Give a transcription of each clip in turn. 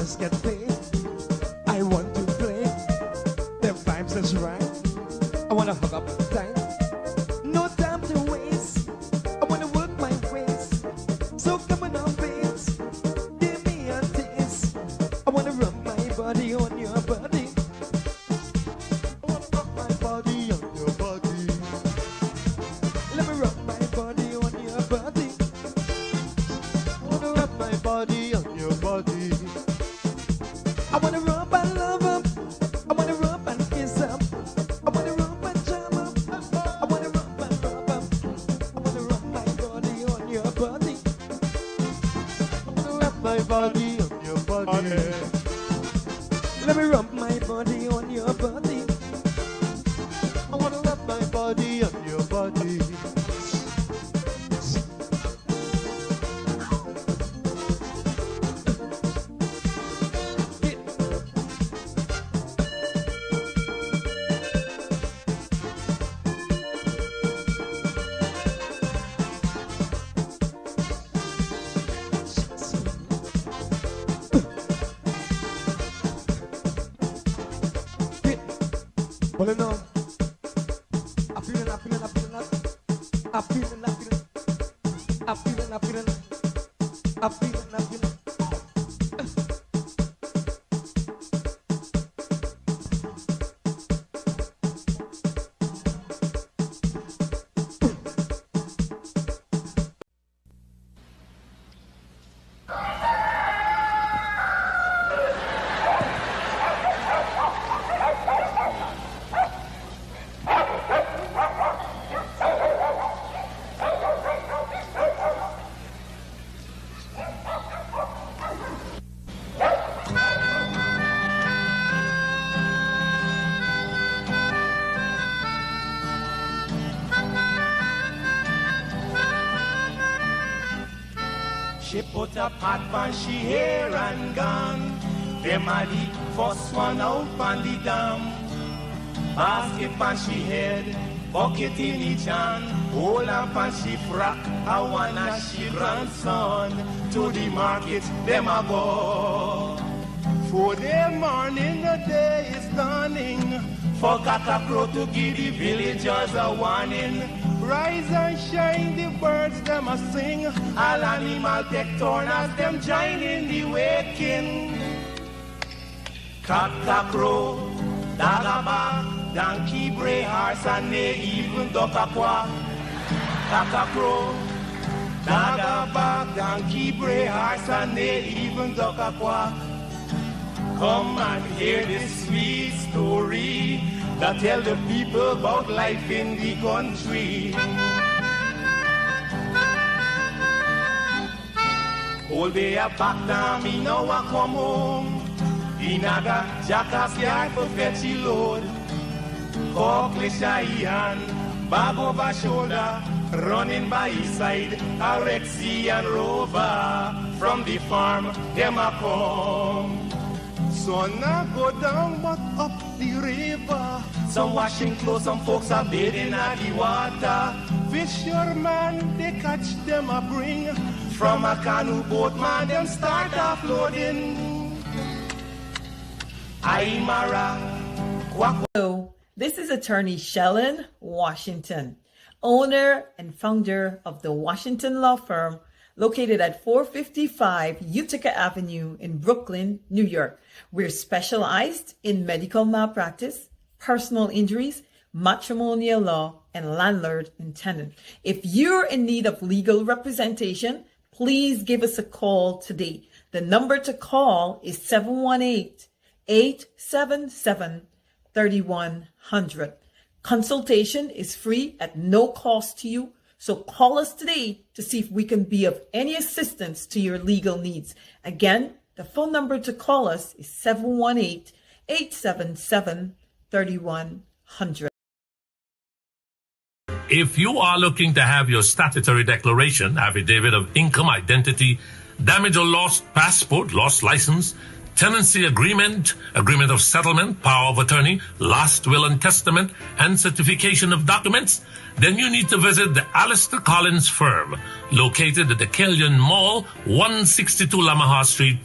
just get paid. I want to play. The vibes is right. I wanna hug up tight. No time to waste. I wanna work my ways. So come on, babes. Give me a taste. I wanna rub my body on your body. I wanna rub my body on your body. Let me rub my body on your body. I wanna rub my body on your body. I wanna rub and love up. I wanna rub and kiss up. I wanna rub and jam up. I wanna rub and rub up. I wanna rub my body on your body. I wanna rub my body on your body. Let me rub my body on your body. I wanna rub my body on your body. Pulling on. I'm feeling. I'm feeling. I'm feeling. She put a pot on she hair and gone. Them a the first one out on the dam. Basket on she head, bucket in each hand. Hold up on she frock, I wanna she grandson. To the market, them a go. For the morning, the day is dawning. For cockacrow to give the villagers a warning. Rise and shine, the birds them a sing. All animal take turn as them join in the waking. Cockacrow, dagaba, donkey, bray, horse, and they even duck a quack. Cockacrow, dagaba, donkey, bray, horse, and they even duck a quack. Come and hear this sweet story that tell the people about life in the country. All day a back down, me now I come home. The naga jackass yard for fetch the load. Cockle shy hand, bag over shoulder, running by his side. A Rexy and Rover from the farm, them a come. Sun a go down but up the river. Some washing clothes, some folks are bathing at the water. Fisherman, they catch them a bring. From a canoe boat, man, them start offloading. Hello, this is attorney Shellen Washington, owner and founder of the Washington Law Firm, located at 455 Utica Avenue in Brooklyn, New York. We're specialized in medical malpractice, personal injuries, matrimonial law, and landlord and tenant. If you're in need of legal representation, please give us a call today. The number to call is 718-877-3100. Consultation is free at no cost to you. So call us today to see if we can be of any assistance to your legal needs. Again, the phone number to call us is 718-877-3100. If you are looking to have your statutory declaration, affidavit of income, identity, damage or lost passport, lost license, tenancy agreement, agreement of settlement, power of attorney, last will and testament, and certification of documents, then you need to visit the Alistair Collins firm, located at the Kellyan Mall, 162 Lamaha Street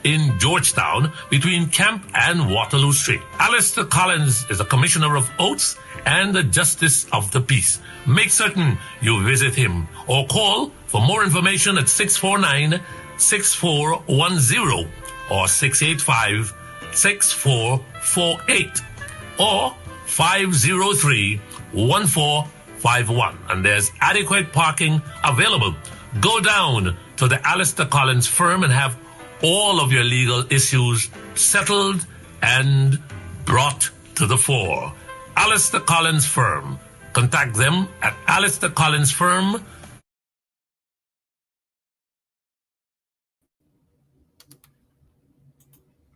in Georgetown between Camp and Waterloo Street. Alistair Collins is a commissioner of oaths and a justice of the peace. Make certain you visit him or call for more information at 649-6410 or 685-6448 or 503-1451. And there's adequate parking available. Go down to the Alistair Collins firm and have all of your legal issues settled and brought to the fore. Alistair Collins Firm. Contact them at Alistair Collins Firm.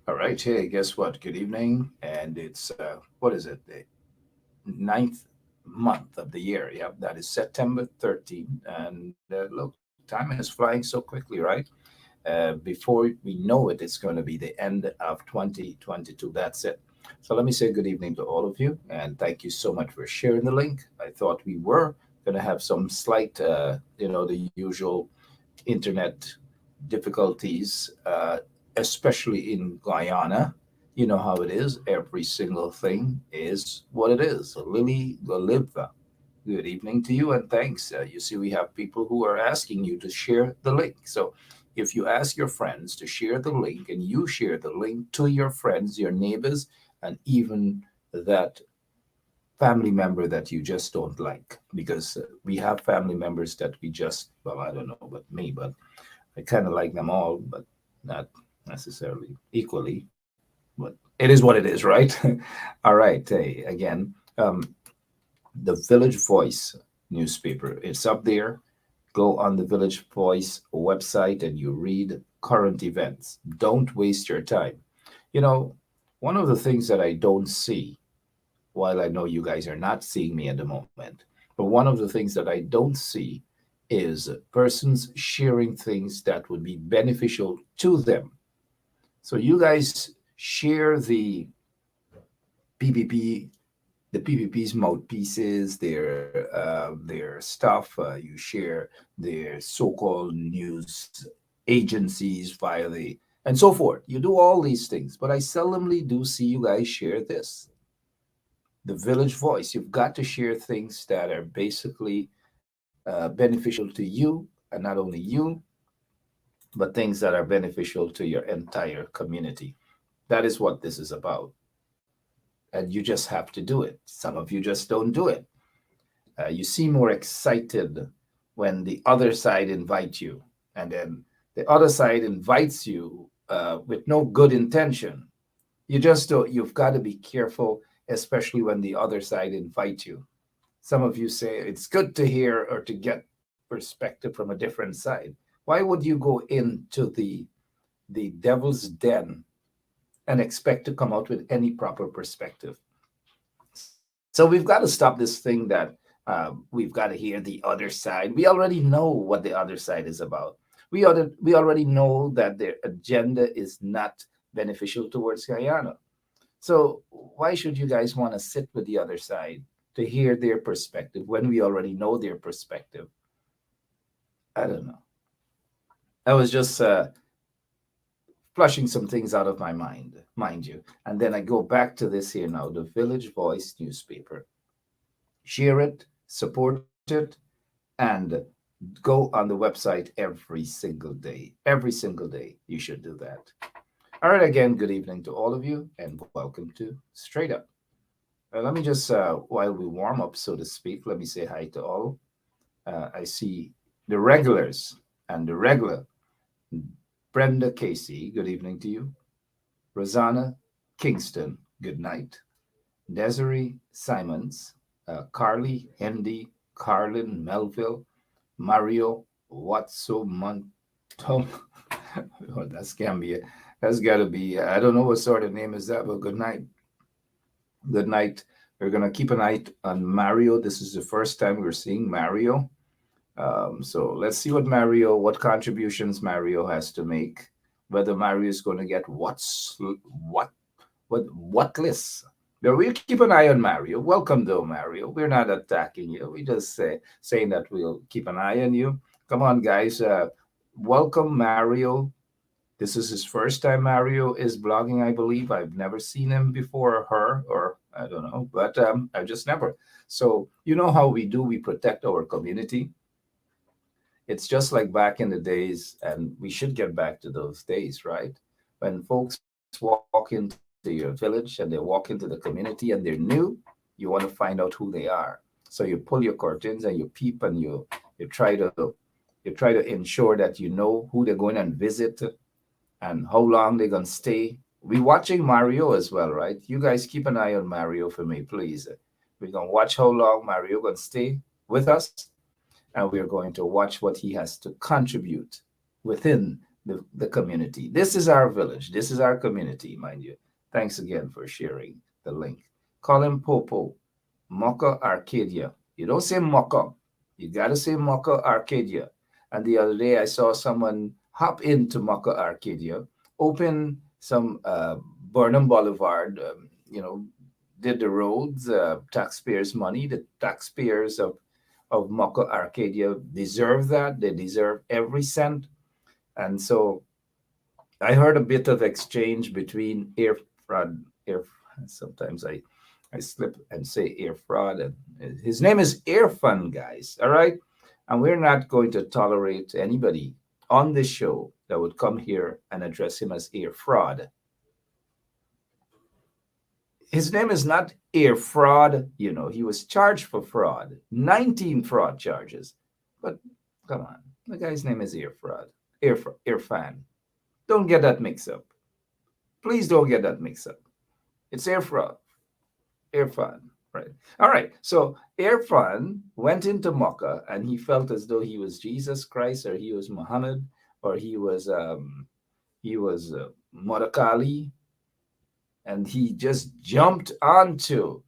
All right. Hey, guess what? Good evening. And it's, what is it? The 9th month of the year. Yep, that is September 13th. And look, time is flying so quickly, right? Before we know it, it's going to be the end of 2022. That's it. So let me say good evening to all of you, and thank you so much for sharing the link. I thought we were going to have some slight, the usual internet difficulties, especially in Guyana. You know how it is. Every single thing is what it is. Lily Goliva, good evening to you, and thanks. You see, we have people who are asking you to share the link. So if you ask your friends to share the link and you share the link to your friends, your neighbors, and even that family member that you just don't like, because we have family members that we just, well, I don't know about me, but I kind of like them all, but not necessarily equally. But it is what it is, right? All right. Hey, again, the Village Voice newspaper, it's up there. Go on the Village Voice website and you read current events. Don't waste your time. You know, one of the things that I don't see, while I know you guys are not seeing me at the moment, but one of the things that I don't see is persons sharing things that would be beneficial to them. So you guys share the PPP, the PPP's mouthpieces, their stuff. You share their so-called news agencies via the and so forth. You do all these things, but I seldomly do see you guys share this. The Village Voice. You've got to share things that are basically beneficial to you, and not only you, but things that are beneficial to your entire community. That is what this is about. And you just have to do it. Some of you just don't do it. You seem more excited when the other side invites you, and then the other side invites you with no good intention. You just don't. You've got to be careful, especially when the other side invites you. Some of you say it's good to hear or to get perspective from a different side. Why would you go into the devil's den and expect to come out with any proper perspective? So we've got to stop this thing that we've got to hear the other side. We already know what the other side is about. We already know that their agenda is not beneficial towards Guyana. So why should you guys want to sit with the other side to hear their perspective when we already know their perspective? I don't know. I was just flushing some things out of my mind, mind you. And then I go back to this here now, the Village Voice newspaper. Share it, support it, and go on the website every single day. Every single day, you should do that. All right, again, good evening to all of you, and welcome to Straight Up. Let me just, while we warm up, so to speak, let me say hi to all. I see the regulars and the regular. Brenda Casey, good evening to you. Rosanna Kingston, good night. Desiree Simons, Carly Hendy, Carlin Melville, Mario Watsomontom. Oh, that's Gambia. That's got to be, I don't know what sort of name is that, but good night. Good night. We're going to keep an eye on Mario. This is the first time we're seeing Mario. So let's see what contributions Mario has to make. Whether Mario is going to get what list. But we'll keep an eye on Mario. Welcome though, Mario. We're not attacking you. We just saying that we'll keep an eye on you. Come on, guys. Welcome Mario This is his first time Mario is blogging, I believe. I've never seen him before, or her, or I don't know, but I've just never. So, you know how we do, we protect our community. It's just like back in the days, and we should get back to those days, right? When folks walk into your village and they walk into the community and they're new, you want to find out who they are. So you pull your curtains and you peep and you try to ensure that you know who they're going and visit and how long they're gonna stay. We watching Mario as well, right? You guys keep an eye on Mario for me, please. We're gonna watch how long Mario gonna stay with us, and we're going to watch what he has to contribute within the community. This is our village. This is our community, mind you. Thanks again for sharing the link. Colin Popo, Mocha Arcadia. You don't say Mocha. You got to say Mocha Arcadia. And the other day I saw someone hop into Mocha Arcadia, open some Burnham Boulevard, did the roads, taxpayers' money, the taxpayers of Mocha Arcadia deserve that. They deserve every cent. And so I heard a bit of exchange between air fraud, sometimes I slip and say air fraud. And his name is Irfan, guys. All right. And we're not going to tolerate anybody on this show that would come here and address him as air fraud. His name is not air fraud. He was charged for fraud, 19 fraud charges. But come on, the guy's name is air fraud, Irfan. Don't get that mixed up. Please don't get that mixed up. It's air fraud, Irfan, right? All right. So Irfan went into Makkah and he felt as though he was Jesus Christ, or he was Muhammad, or he was Mother Kali, and he just jumped onto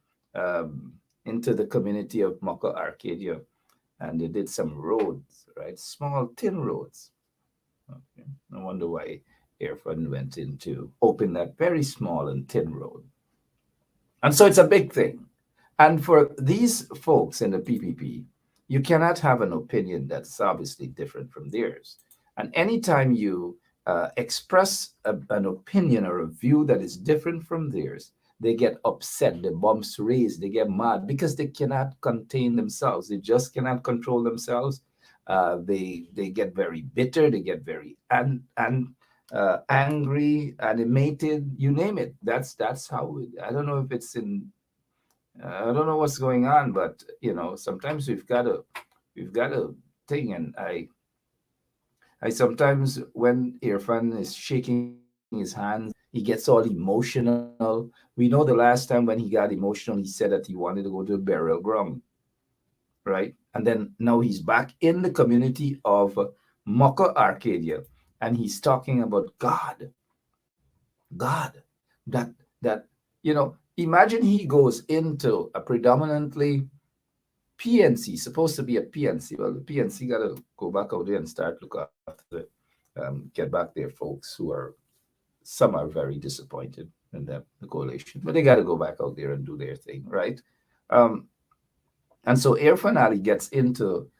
into the community of Makkah Arcadia, and they did some roads, right? Small tin roads. Okay. No wonder why Irfan went in to open that very small and tin road. And so it's a big thing. And for these folks in the PPP, you cannot have an opinion that's obviously different from theirs. And anytime you express an opinion or a view that is different from theirs, they get upset, the bumps raised, they get mad because they cannot contain themselves. They just cannot control themselves. They get very bitter, they get very angry, animated, you name it. That's how I don't know if it's in I don't know what's going on, but sometimes we've got a thing, and I sometimes, when Irfan is shaking his hands, he gets all emotional. We know the last time when he got emotional, he said that he wanted to go to a burial ground, right? And then now he's back in the community of Mocha Arcadia, and he's talking about God, that imagine he goes into a predominantly PNC, supposed to be a PNC. Well, the PNC got to go back out there and start look after get back their folks who are, some are very disappointed in the coalition, but they got to go back out there and do their thing, right? Um, and so Irfan Ali gets into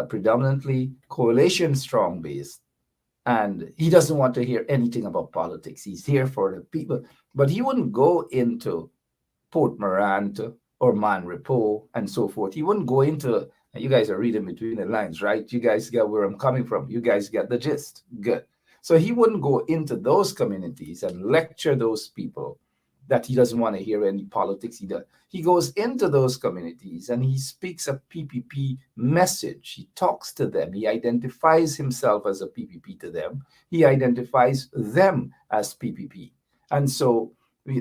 predominantly coalition strong base, and he doesn't want to hear anything about politics. He's here for the people, but he wouldn't go into Port Morant or Manripo and so forth. He wouldn't go into, you guys are reading between the lines, right? You guys get where I'm coming from. You guys get the gist. Good. So he wouldn't go into those communities and lecture those people that he doesn't want to hear any politics either. He goes into those communities and he speaks a PPP message. He talks to them. He identifies himself as a PPP to them. He identifies them as PPP. And so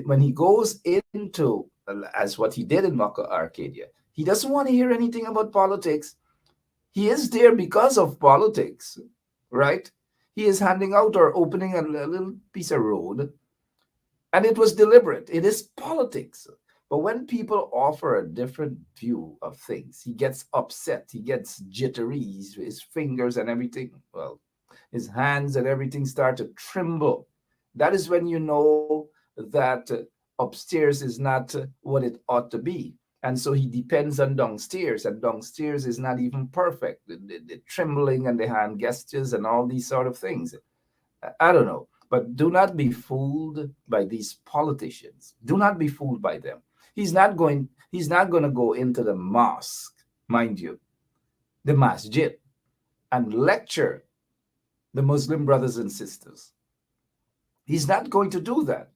when he goes into, as what he did in Makkah Arcadia, he doesn't want to hear anything about politics. He is there because of politics, right? He is handing out or opening a little piece of road, and it was deliberate. It is politics. But when people offer a different view of things, he gets upset. He gets jittery. His fingers and everything, well, his hands and everything start to tremble. That is when you know that upstairs is not what it ought to be. And so he depends on downstairs, and downstairs is not even perfect. The trembling and the hand gestures and all these sort of things. I don't know. But do not be fooled by these politicians. Do not be fooled by them. He's not going to go into the mosque, mind you, the masjid, and lecture the Muslim brothers and sisters. He's not going to do that.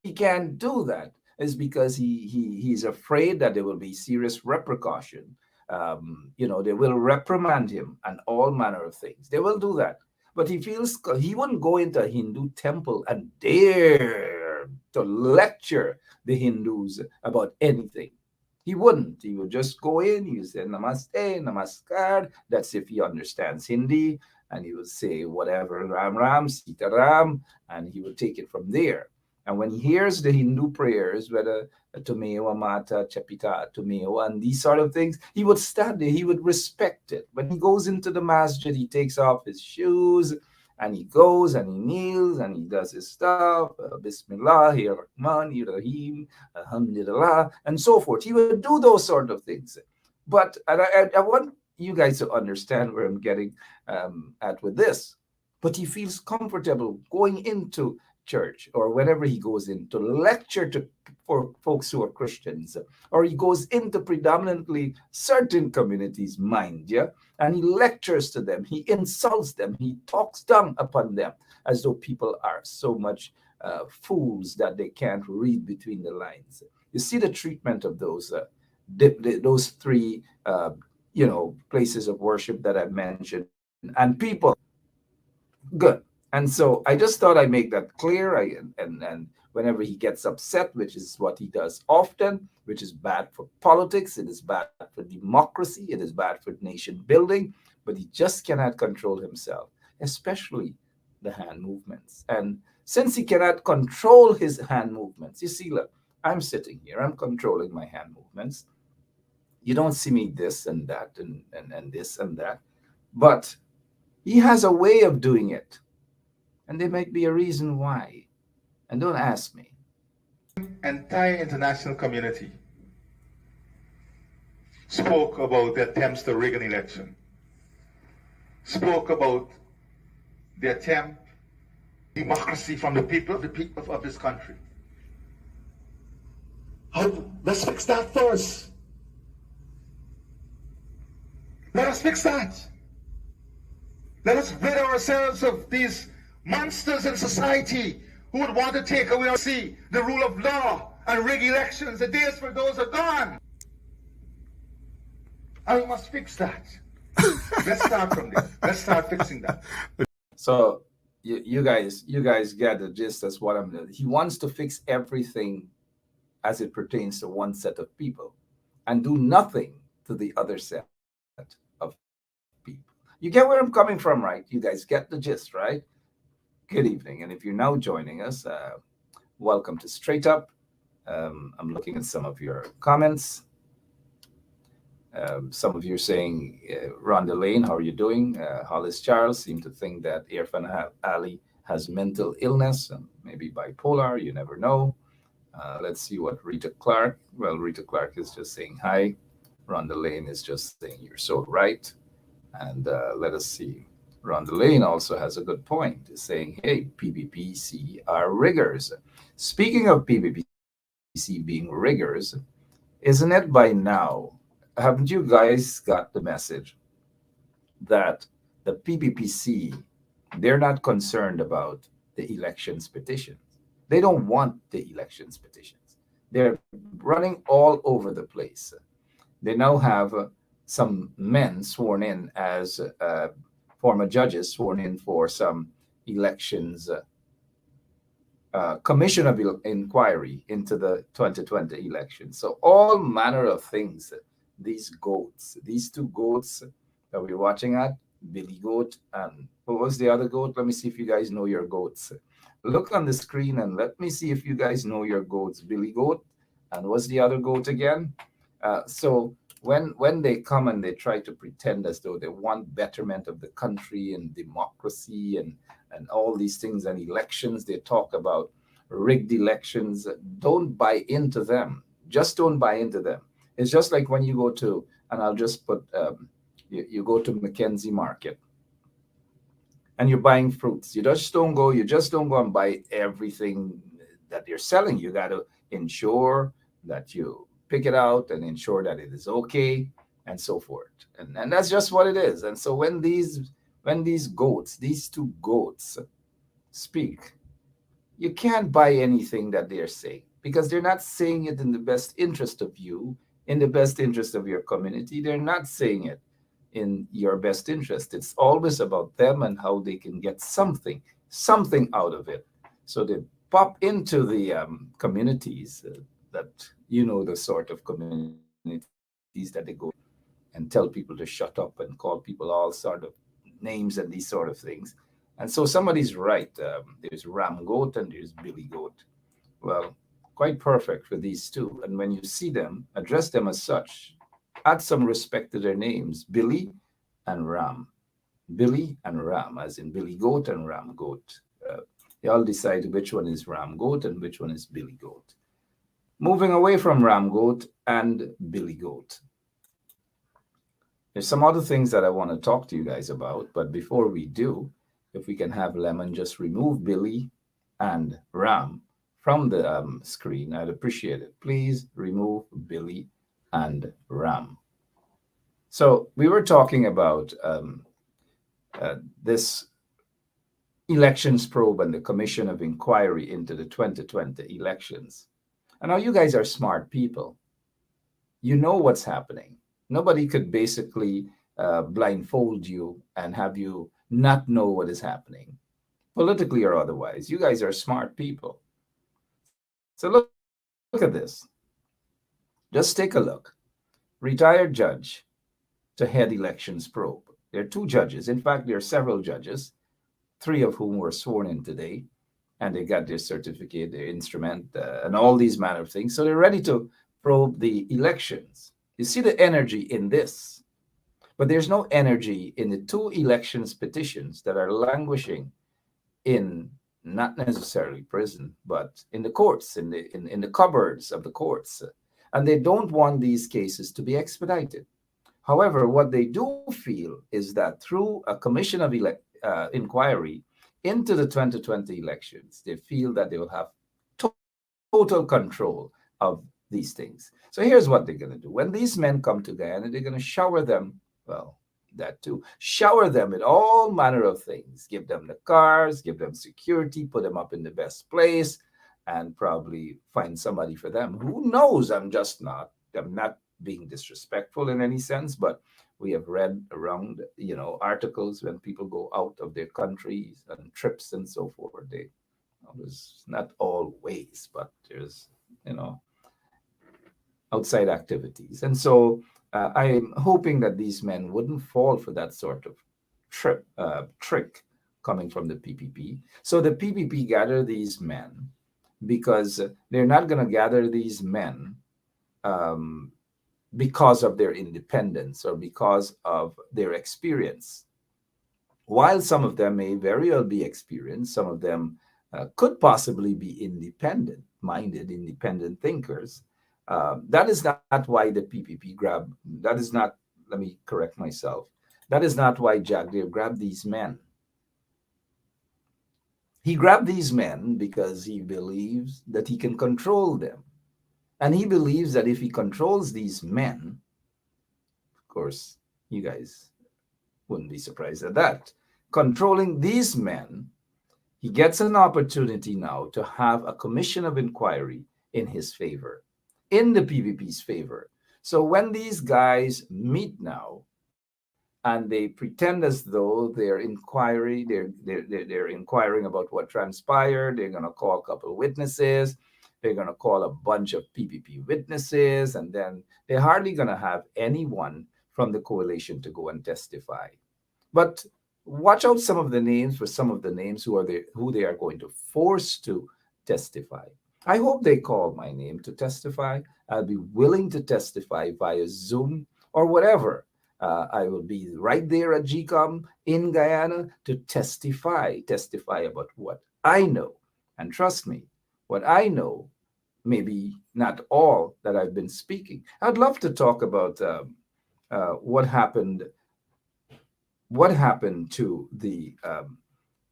He can't do that. It's because he's afraid that there will be serious repercussion. They will reprimand him and all manner of things. They will do that. But he feels he wouldn't go into a Hindu temple and dare to lecture the Hindus about anything. He wouldn't. He would just go in, he would say namaste, namaskar. That's if he understands Hindi. And he would say whatever, Ram Ram, Sita Ram, and he would take it from there. And when he hears the Hindu prayers, whether Tumeo Mata, Chapita, Tumeo, and these sort of things, he would study, he would respect it. When he goes into the masjid, he takes off his shoes, and he goes and he kneels and he does his stuff, Bismillah, Rahman, Rahim, Alhamdulillah, and so forth. He would do those sort of things. But I want you guys to understand where I'm getting at with this. But he feels comfortable going into church or whenever he goes in to lecture for folks who are Christians, or he goes into predominantly certain communities, mind you, and he lectures to them, he insults them, he talks down upon them as though people are so much fools that they can't read between the lines. You see the treatment of those three places of worship that I mentioned, and people. Good. And so I just thought I'd make that clear. And whenever he gets upset, which is what he does often, which is bad for politics, it is bad for democracy, it is bad for nation building, but he just cannot control himself, especially the hand movements. And since he cannot control his hand movements, you see, look, I'm sitting here, I'm controlling my hand movements. You don't see me this and that and this and that, but he has a way of doing it. And there might be a reason why. And don't ask me. Entire international community spoke about the attempts to rig an election, spoke about the attempt democracy from the people of this country. Let's fix that first. Let us fix that. Let us rid ourselves of these monsters in society who would want to take away the rule of law and rig elections. The days for those are gone. And we must fix that. Let's start from there. Let's start fixing that. So you guys get the gist as what I'm doing. He wants to fix everything as it pertains to one set of people and do nothing to the other set of people. You get where I'm coming from, right? You guys get the gist, right? Good evening. And if you're now joining us, welcome to Straight Up. I'm looking at some of your comments. Some of you are saying, Rhonda Lane, how are you doing? Hollis Charles seem to think that Irfan Ali has mental illness, and maybe bipolar, you never know. Let's see what Rita Clark. Well, Rita Clark is just saying hi. Rhonda Lane is just saying you're so right. And let us see. Rhonda Lane also has a good point, saying, hey, PPPC are riggers. Speaking of PPPC being riggers, isn't it by now, haven't you guys got the message that the PPPC, they're not concerned about the elections petitions? They don't want the elections petitions. They're running all over the place. They now have some men sworn in as former judges sworn in for some elections commission of inquiry into the 2020 election. So all manner of things, these goats, these two goats that we're watching at, Billy Goat and what was the other goat? Let me see if you guys know your goats. Look on the screen and let me see if you guys know your goats. Billy Goat and what's the other goat again? So when they come and they try to pretend as though they want betterment of the country and democracy and all these things and elections, they talk about rigged elections. Don't buy into them. Just don't buy into them. It's just like when you go to, and I'll just put, you go to Mackenzie Market and you're buying fruits. You just don't go and buy everything that they're selling. You got to ensure that you pick it out and ensure that it is okay and so forth. And that's just what it is. And so when these two goats speak, you can't buy anything that they're saying because they're not saying it in the best interest of you, in the best interest of your community. They're not saying it in your best interest. It's always about them and how they can get something out of it. So they pop into the communities that, the sort of communities that they go and tell people to shut up and call people all sort of names and these sort of things. And so somebody's right. There's Ram Goat and there's Billy Goat. Well, quite perfect for these two. And when you see them, address them as such. Add some respect to their names, Billy and Ram. Billy and Ram, as in Billy Goat and Ram Goat. They all decide which one is Ram Goat and which one is Billy Goat. Moving away from Ram Goat and Billy Goat. There's some other things that I want to talk to you guys about, but before we do, if we can have Lemon just remove Billy and Ram from the screen, I'd appreciate it. Please remove Billy and Ram. So we were talking about this elections probe and the commission of inquiry into the 2020 elections. And now you guys are smart people. You know what's happening. Nobody could basically blindfold you and have you not know what is happening, politically or otherwise. You guys are smart people. So look at this. Just take a look. Retired judge to head elections probe. There are two judges. In fact, there are several judges, three of whom were sworn in today, and they got their certificate, their instrument, and all these manner of things. So they're ready to probe the elections. You see the energy in this, but there's no energy in the two elections petitions that are languishing in not necessarily prison, but in the courts, in the cupboards of the courts. And they don't want these cases to be expedited. However, what they do feel is that through a commission of inquiry into the 2020 elections, they feel that they will have total control of these things. So here's what they're going to do. When these men come to Guyana, they're going to shower them, well, that too, shower them with all manner of things, give them the cars, give them security, put them up in the best place, and probably find somebody for them. Who knows? I'm not being disrespectful in any sense, but we have read around, articles when people go out of their countries and trips and so forth. They, there's not always, but there's, outside activities. And so I'm hoping that these men wouldn't fall for that sort of trick coming from the PPP. So the PPP gather these men because they're not going to gather these men because of their independence or because of their experience. While some of them may very well be experienced, some of them could possibly be independent-minded, independent thinkers. That is not why the PPP grabbed. That is not. Let me correct myself. That is not why Jack Deere grabbed these men. He grabbed these men because he believes that he can control them, and he believes that if he controls these men, of course, you guys wouldn't be surprised at that. Controlling these men, he gets an opportunity now to have a commission of inquiry in his favor, in the PPP's favor. So when these guys meet now and they pretend as though they're inquiring about what transpired, they're going to call a couple of witnesses, they're going to call a bunch of PPP witnesses, and then they're hardly going to have anyone from the coalition to go and testify. But watch out some of the names for some of the names who they are going to force to testify. I hope they call my name to testify. I'll be willing to testify via Zoom or whatever. I will be right there at GCOM in Guyana to testify about what I know. And trust me, what I know, maybe not all that I've been speaking. I'd love to talk about what happened to the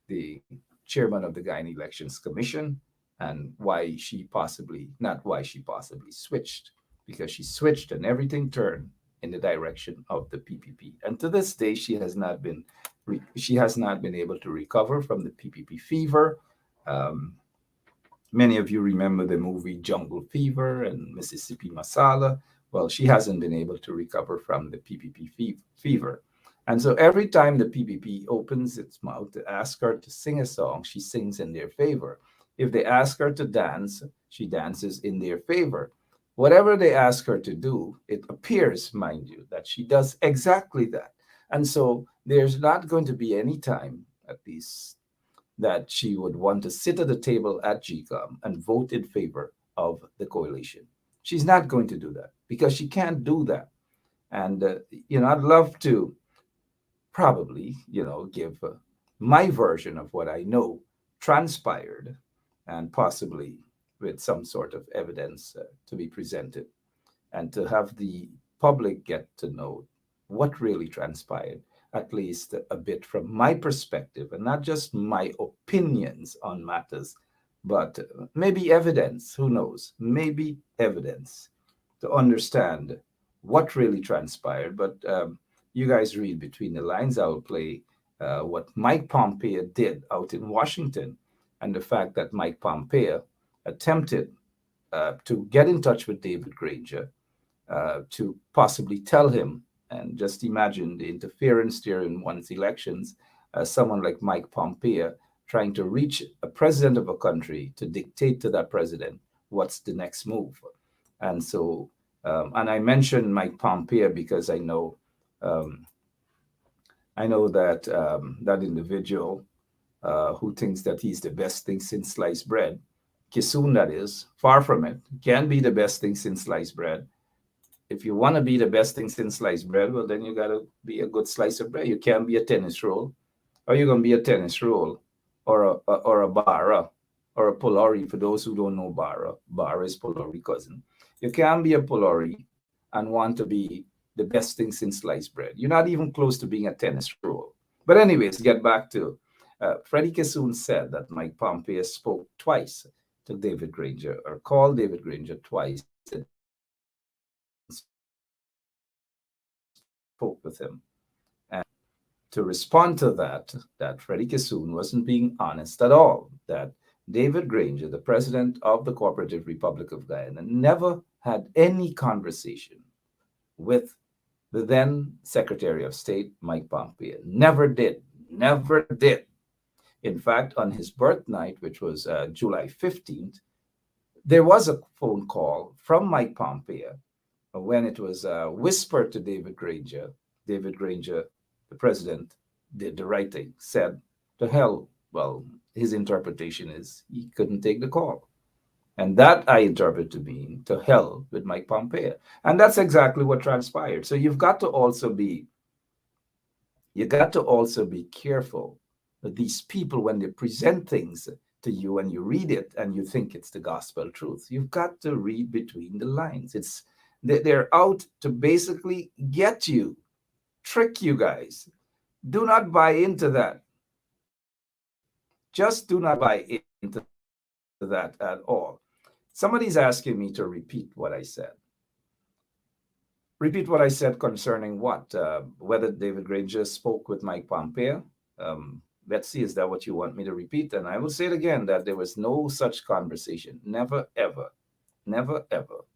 the chairman of the Guyana Elections Commission, and why she possibly, not why she possibly switched, because she switched and everything turned in the direction of the PPP. And to this day, she has not been able to recover from the PPP fever. Um, Many of you remember the movie Jungle Fever and Mississippi Masala. Well, she hasn't been able to recover from the PPP fever. And so every time the PPP opens its mouth to ask her to sing a song, she sings in their favor. If they ask her to dance, she dances in their favor. Whatever they ask her to do, it appears, mind you, that she does exactly that. And so there's not going to be any time, at least, that she would want to sit at the table at GCOM and vote in favor of the coalition. She's not going to do that because she can't do that. And, I'd love to probably, give my version of what I know transpired, and possibly with some sort of evidence to be presented, and to have the public get to know what really transpired, at least a bit from my perspective, and not just my opinions on matters, but maybe evidence, who knows, maybe evidence to understand what really transpired. But you guys read between the lines. I will play what Mike Pompeo did out in Washington, and the fact that Mike Pompeo attempted to get in touch with David Granger to possibly tell him, and just imagine the interference during one's elections, someone like Mike Pompeo trying to reach a president of a country to dictate to that president what's the next move. And so, and I mentioned Mike Pompeo because I know that that individual who thinks that he's the best thing since sliced bread, Kisoon that is, far from it, can be the best thing since sliced bread. If you want to be the best thing since sliced bread, well, then you got to be a good slice of bread. You can't be a tennis roll. Or you're going to be a tennis roll or a bara or a polori. For those who don't know bara, bara is polori cousin. You can't be a polori and want to be the best thing since sliced bread. You're not even close to being a tennis roll. But anyways, get back to Freddie Kisoon said that Mike Pompeo spoke twice to David Granger, or called David Granger twice and spoke with him. And to respond to that Freddie Kisoon wasn't being honest at all, that David Granger, the president of the Cooperative Republic of Guyana, never had any conversation with the then Secretary of State, Mike Pompeo. Never did. Never did. In fact, on his birth night, which was July 15th, there was a phone call from Mike Pompeo when it was whispered to David Granger. David Granger, the president, did the right thing, said, to hell. Well, his interpretation is he couldn't take the call. And that I interpret to mean to hell with Mike Pompeo. And that's exactly what transpired. So you've got to also be careful that these people, when they present things to you and you read it and you think it's the gospel truth, you've got to read between the lines. They're out to basically get you, trick you guys. Do not buy into that. Just do not buy into that at all. Somebody's asking me to repeat what I said. Repeat what I said concerning what? Whether David Granger spoke with Mike Pompeo. Let's see, is that what you want me to repeat? And I will say it again, that there was no such conversation. Never, ever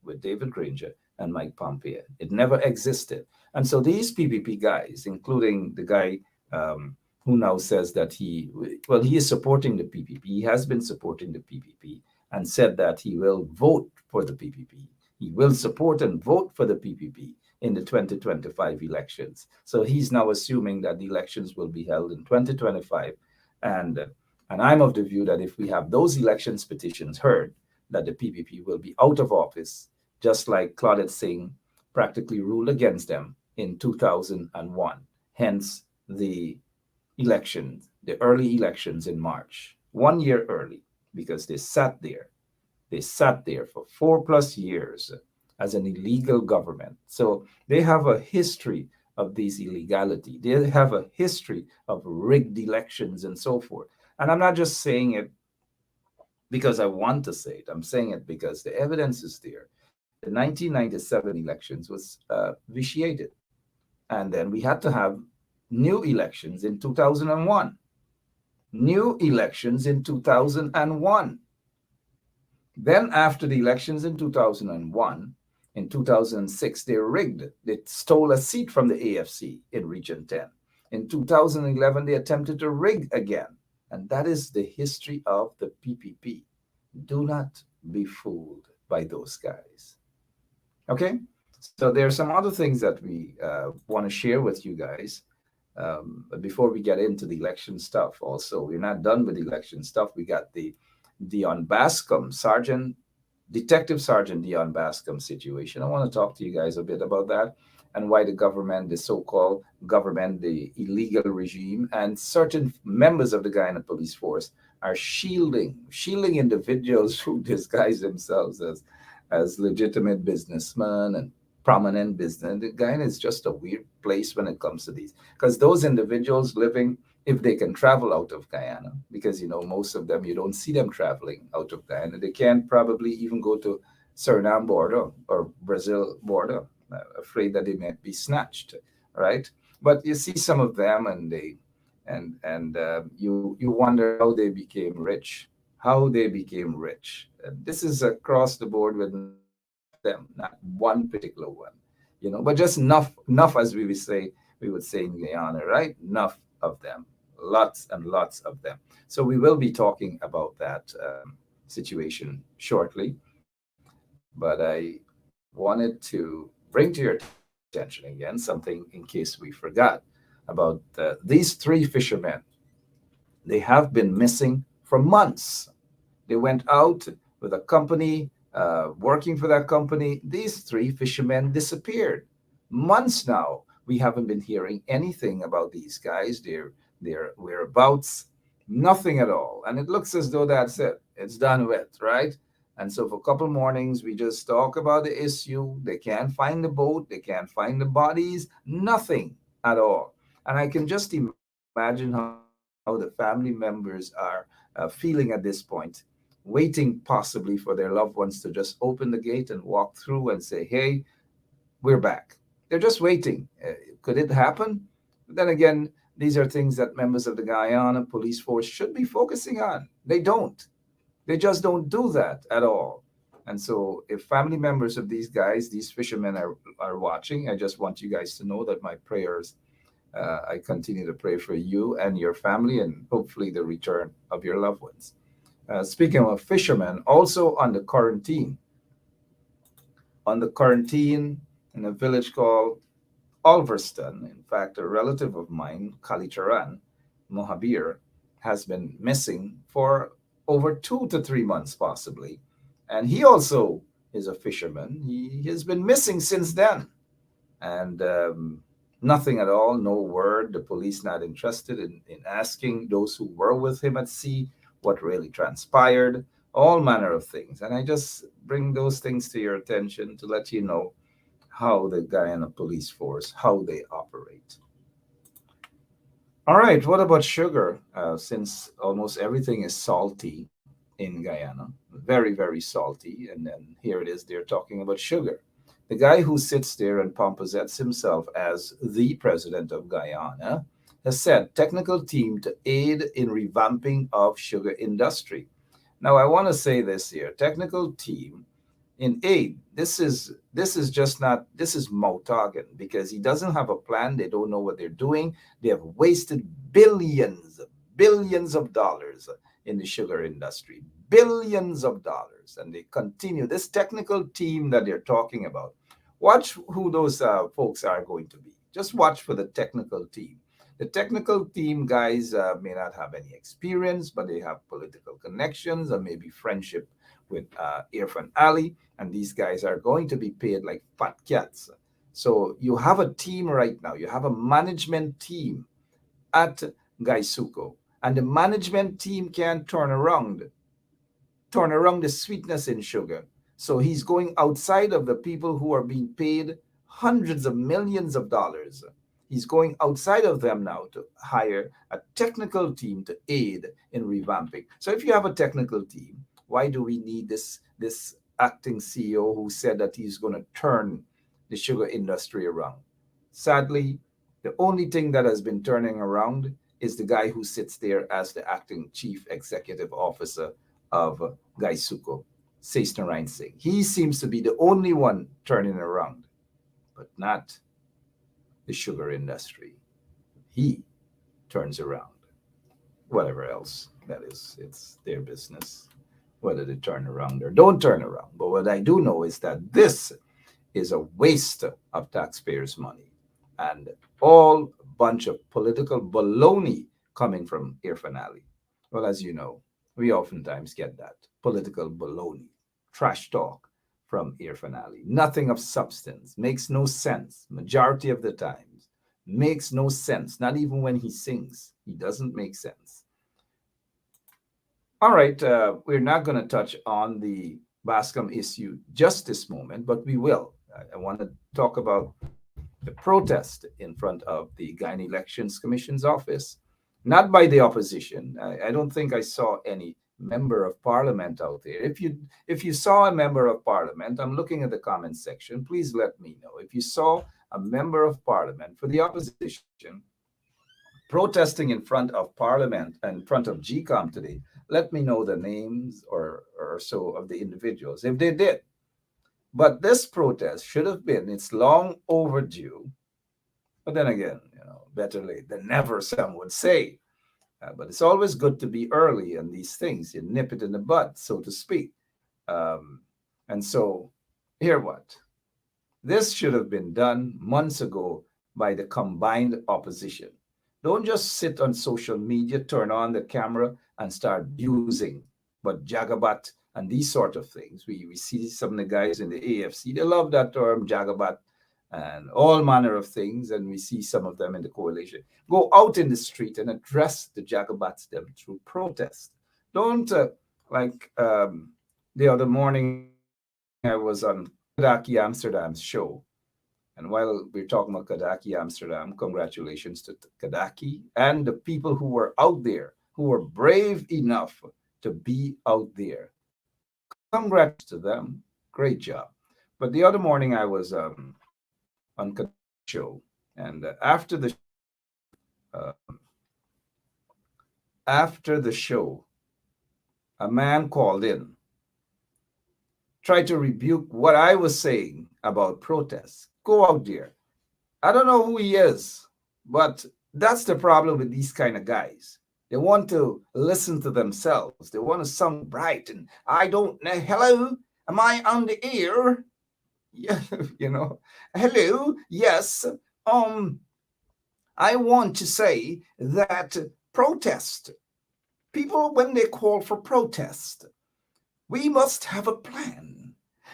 with David Granger and Mike Pompeo. It never existed. And so these PPP guys, including the guy who now says that he is supporting the PPP. He has been supporting the PPP and said that he will vote for the PPP. He will support and vote for the PPP in the 2025 elections. So he's now assuming that the elections will be held in 2025. And I'm of the view that if we have those elections petitions heard, that the PPP will be out of office, just like Claudette Singh practically ruled against them in 2001. Hence the elections, the early elections in March, 1 year early, because they sat there for 4+ years as an illegal government. So they have a history of these illegality. They have a history of rigged elections and so forth. And I'm not just saying it because I want to say it. I'm saying it because the evidence is there. The 1997 elections was vitiated. And then we had to have new elections in 2001. New elections in 2001. Then, after the elections in 2001, in 2006, they rigged. They stole a seat from the AFC in Region 10. In 2011, they attempted to rig again. And that is the history of the PPP. Do not be fooled by those guys. Okay? So there are some other things that we want to share with you guys. But before we get into the election stuff, also, we're not done with the election stuff. We got the Dion Bascom, Detective Sergeant Dion Bascom situation. I want to talk to you guys a bit about that and why the government, the so-called government, the illegal regime, and certain members of the Guyana police force are shielding individuals who disguise themselves as legitimate businessmen and prominent business. The Guyana is just a weird place when it comes to these, because those individuals living, if they can travel out of Guyana, because most of them, you don't see them traveling out of Guyana. They can't probably even go to Suriname border or Brazil border, afraid that they might be snatched, right? But you see some of them, and you wonder how they became rich, And this is across the board with many of them, not one particular one, but just enough, as we would say in Guyana, right? Enough of them, lots and lots of them. So we will be talking about that situation shortly. But I wanted to bring to your attention again something in case we forgot about these three fishermen. They have been missing for months. They went out with a company, working for that company. These three fishermen disappeared. Months now, we haven't been hearing anything about these guys, their whereabouts, nothing at all. And it looks as though that's it. It's done with, right? And so for a couple mornings, we just talk about the issue. They can't find the boat. They can't find the bodies. Nothing at all. And I can just imagine how the family members are feeling at this point, waiting possibly for their loved ones to just open the gate and walk through and say, hey, we're back. They're just waiting. Could it happen? But then again, these are things that members of the Guyana police force should be focusing on. They don't. They just don't do that at all. And so, if family members of these guys, these fishermen are watching, I just want you guys to know that my prayers, I continue to pray for you and your family and hopefully the return of your loved ones. Speaking of fishermen, also on the quarantine in a village called Alverston. In fact, a relative of mine, Kalitaran Mohabir, has been missing for over 2 to 3 months, possibly. And he also is a fisherman. He has been missing since then. And nothing at all, no word. The police not interested in asking those who were with him at sea what really transpired, all manner of things. And I just bring those things to your attention to let you know how the Guyana police force, how they operate. All right, what about sugar? Since almost everything is salty in Guyana, very, very salty. And then here it is, they're talking about sugar. The guy who sits there and pompous himself as the president of Guyana has said technical team to aid in revamping of sugar industry. Now, I want to say this here, technical team in aid. This is just not, this is Mautargan, because he doesn't have a plan. They don't know what they're doing. They have wasted billions of dollars in the sugar industry, billions of dollars, and they continue. This technical team that they're talking about, watch who those folks are going to be. Just watch for the technical team. The technical team guys may not have any experience, but they have political connections or maybe friendship with Irfan Ali, and these guys are going to be paid like fat cats. So you have a team right now. You have a management team at Gaisuko, and the management team can turn around the sweetness in sugar. So he's going outside of the people who are being paid hundreds of millions of dollars. He's going outside of them now to hire a technical team to aid in revamping. So if you have a technical team, why do we need this acting CEO who said that he's going to turn the sugar industry around? Sadly, the only thing that has been turning around is the guy who sits there as the acting chief executive officer of Gaisuko, Sesnarain Singh. He seems to be the only one turning around, but not the sugar industry. He turns around. Whatever else that is, it's their business, whether they turn around or don't turn around. But what I do know is that this is a waste of taxpayers' money and all bunch of political baloney coming from Irfan Ali. Well, as you know, we oftentimes get that political baloney, trash talk from Irfan Ali. Nothing of substance, makes no sense. Majority of the times, makes no sense. Not even when he sings, he doesn't make sense. All right, we're not going to touch on the Bascom issue just this moment, but we will. I want to talk about the protest in front of the Guyana Elections Commission's office, not by the opposition. I don't think I saw any member of parliament out there. If you saw a member of parliament, I'm looking at the comments section. Please let me know. If you saw a member of parliament for the opposition protesting in front of parliament and in front of GCOM today, let me know the names or so of the individuals, if they did. But this protest should have been, it's long overdue. But then again, better late than never, some would say. But it's always good to be early in these things. You nip it in the bud, so to speak. And so, hear what? This should have been done months ago by the combined opposition. Don't just sit on social media, turn on the camera, and start using but Jagabat and these sort of things. We see some of the guys in the AFC, they love that term, Jagabat, and all manner of things, and we see some of them in the coalition. Go out in the street and address the Jagabats them through protest. Don't, the other morning, I was on Kadaki Amsterdam's show, and while we're talking about Kadaki Amsterdam, congratulations to Kadaki and the people who were out there, who were brave enough to be out there. Congrats to them. Great job. But the other morning I was on Kadaki show, and after the show, a man called in, tried to rebuke what I was saying about protests. Go out there. I don't know who he is, but that's the problem with these kind of guys. They want to listen to themselves. They want to sound bright. And I don't know. Hello, am I on the air? Yeah, Hello, yes. I want to say that protest. People, when they call for protest, we must have a plan.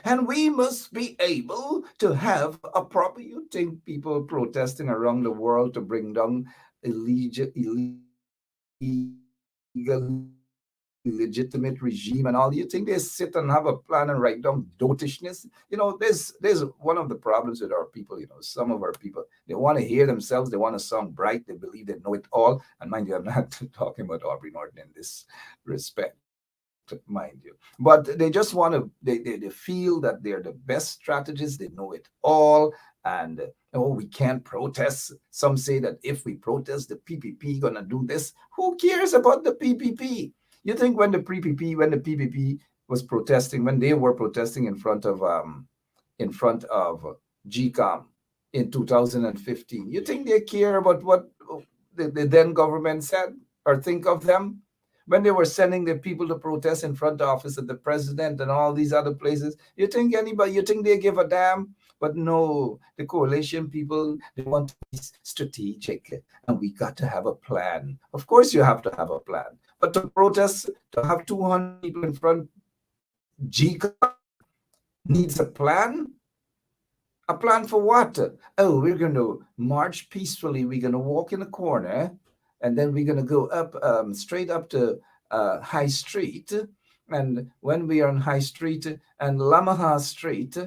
And we must be able to have a proper, you think people protesting around the world to bring down illegal, illegitimate regime and all, you think they sit and have a plan and write down dotishness? There's one of the problems with our people. Some of our people, they want to hear themselves, they want to sound bright, they believe they know it all. And mind you, I'm not talking about Aubrey Norton in this respect, mind you, but they just want to, they feel that they're the best strategists, they know it all. And we can't protest. Some say that if we protest, the PPP gonna do this. Who cares about the PPP? You think when the PPP was protesting, when they were protesting in front of GCOM in 2015, you think they care about what the then government said or think of them? When they were sending the people to protest in front of office of the president and all these other places, you think they give a damn? But no, the coalition people, they want to be strategic, and we got to have a plan. Of course you have to have a plan. But to protest, to have 200 people in front, GCOM needs a plan? A plan for what? Oh, we're going to march peacefully. We're going to walk in a corner, and then we're going to go up straight up to High Street, And when we are on High Street and Lamaha Street,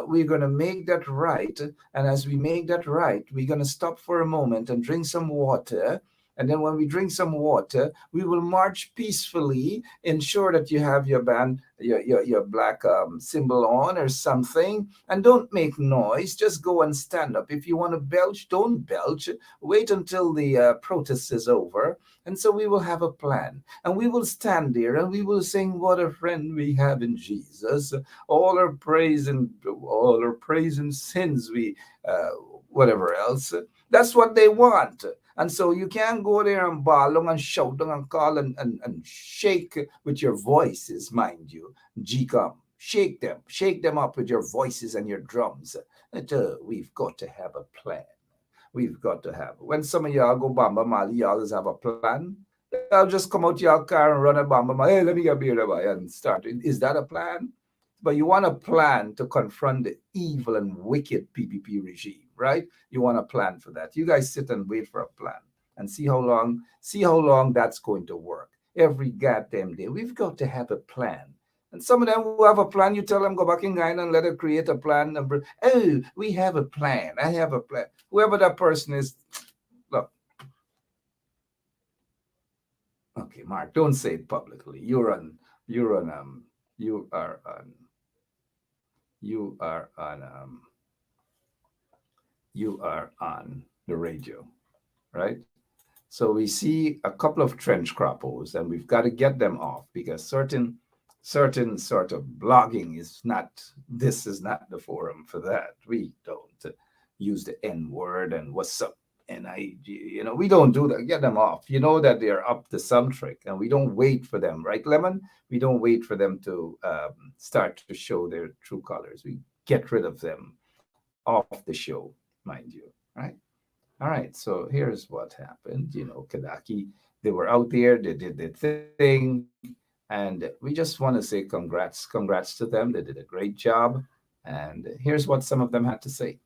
we're going to make that right. And as we make that right, we're going to stop for a moment and drink some water. And then when we drink some water, we will march peacefully, ensure that you have your band, your black symbol on or something, and don't make noise. Just go and stand up. If you want to belch, don't belch. Wait until the protest is over. And so we will have a plan. And we will stand there and we will sing, what a friend we have in Jesus. All our praise and sins we, whatever else. That's what they want. And so you can't go there and balong and shout and call and shake with your voices, mind you. GCOM, shake them up with your voices and your drums. We've got to have a plan. We've got to have. When some of y'all go Bamba Mali, y'all always have a plan. Y'all just come out your car and run a Bamba Mali. Hey, let me get beer and start. Is that a plan? But you want a plan to confront the evil and wicked PPP regime, right? You want a plan for that. You guys sit and wait for a plan and see how long that's going to work. Every goddamn day, we've got to have a plan. And some of them who have a plan, you tell them, go back in Guyana and let her create a plan. Oh, we have a plan. I have a plan. Whoever that person is, look. Okay, Mark, don't say it publicly. You are on the radio, right? So we see a couple of trench croppers, and we've got to get them off because certain sort of blogging is not. This is not the forum for that. We don't use the N word and what's up NIG. We don't do that. Get them off. You know that they're up to some trick, and we don't wait for them, right, Lemon? We don't wait for them to start to show their true colors. We get rid of them off the show, mind you, right? All right, so here's what happened. Kadaki, they were out there, they did their thing, and we just want to say congrats to them. They did a great job, and here's what some of them had to say.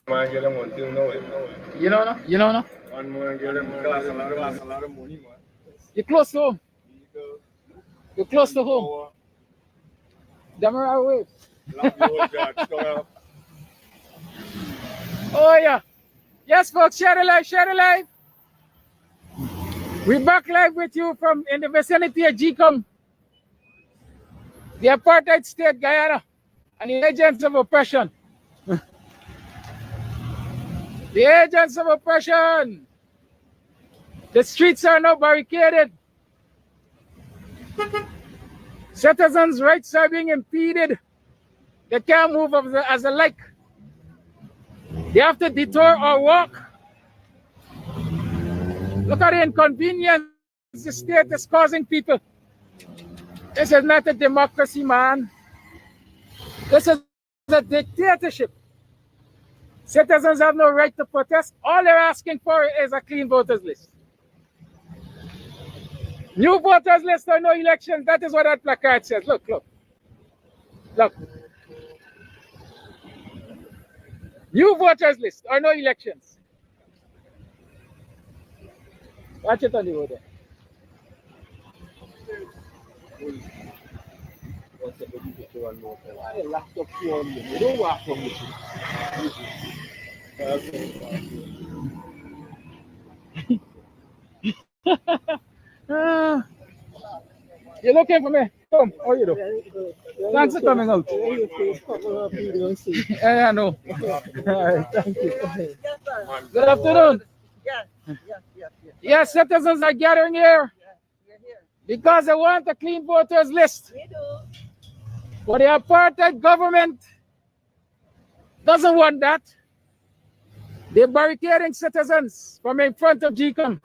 You know, no? One more and get them a lot of money, man. You're close to home. You're close to home. Damara way. Oh yeah. Yes, folks, share the live. We're back live with you from in the vicinity of GCOM, the apartheid state Guyana, and the agents of oppression. The agents of oppression. The streets are now barricaded. Citizens' rights are being impeded. They can't move as they like. They have to detour or walk. Look at the inconvenience the state is causing people. This is not a democracy, man. This is a dictatorship. Citizens have no right to protest. All they're asking for is a clean voters list. New voters list or no elections. That is what that placard says. Look. New voters list or no elections. Watch it on the road there. You're looking for me? Come, how you doing? Thanks for coming out. Yeah, I know. Thank you. Good afternoon. Yes, citizens are gathering here because they want a clean voters list. But the apartheid government doesn't want that. They're barricading citizens from in front of GCOM.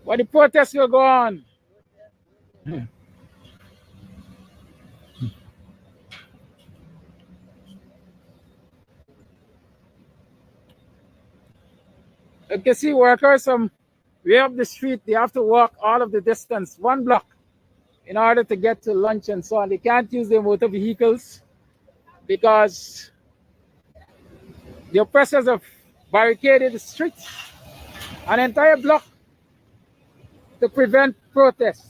But the protests will go on. You can see workers from way up the street, they have to walk all of the distance, 1 block, in order to get to lunch and so on. They can't use their motor vehicles. because the oppressors have barricaded the streets, an entire block, to prevent protest.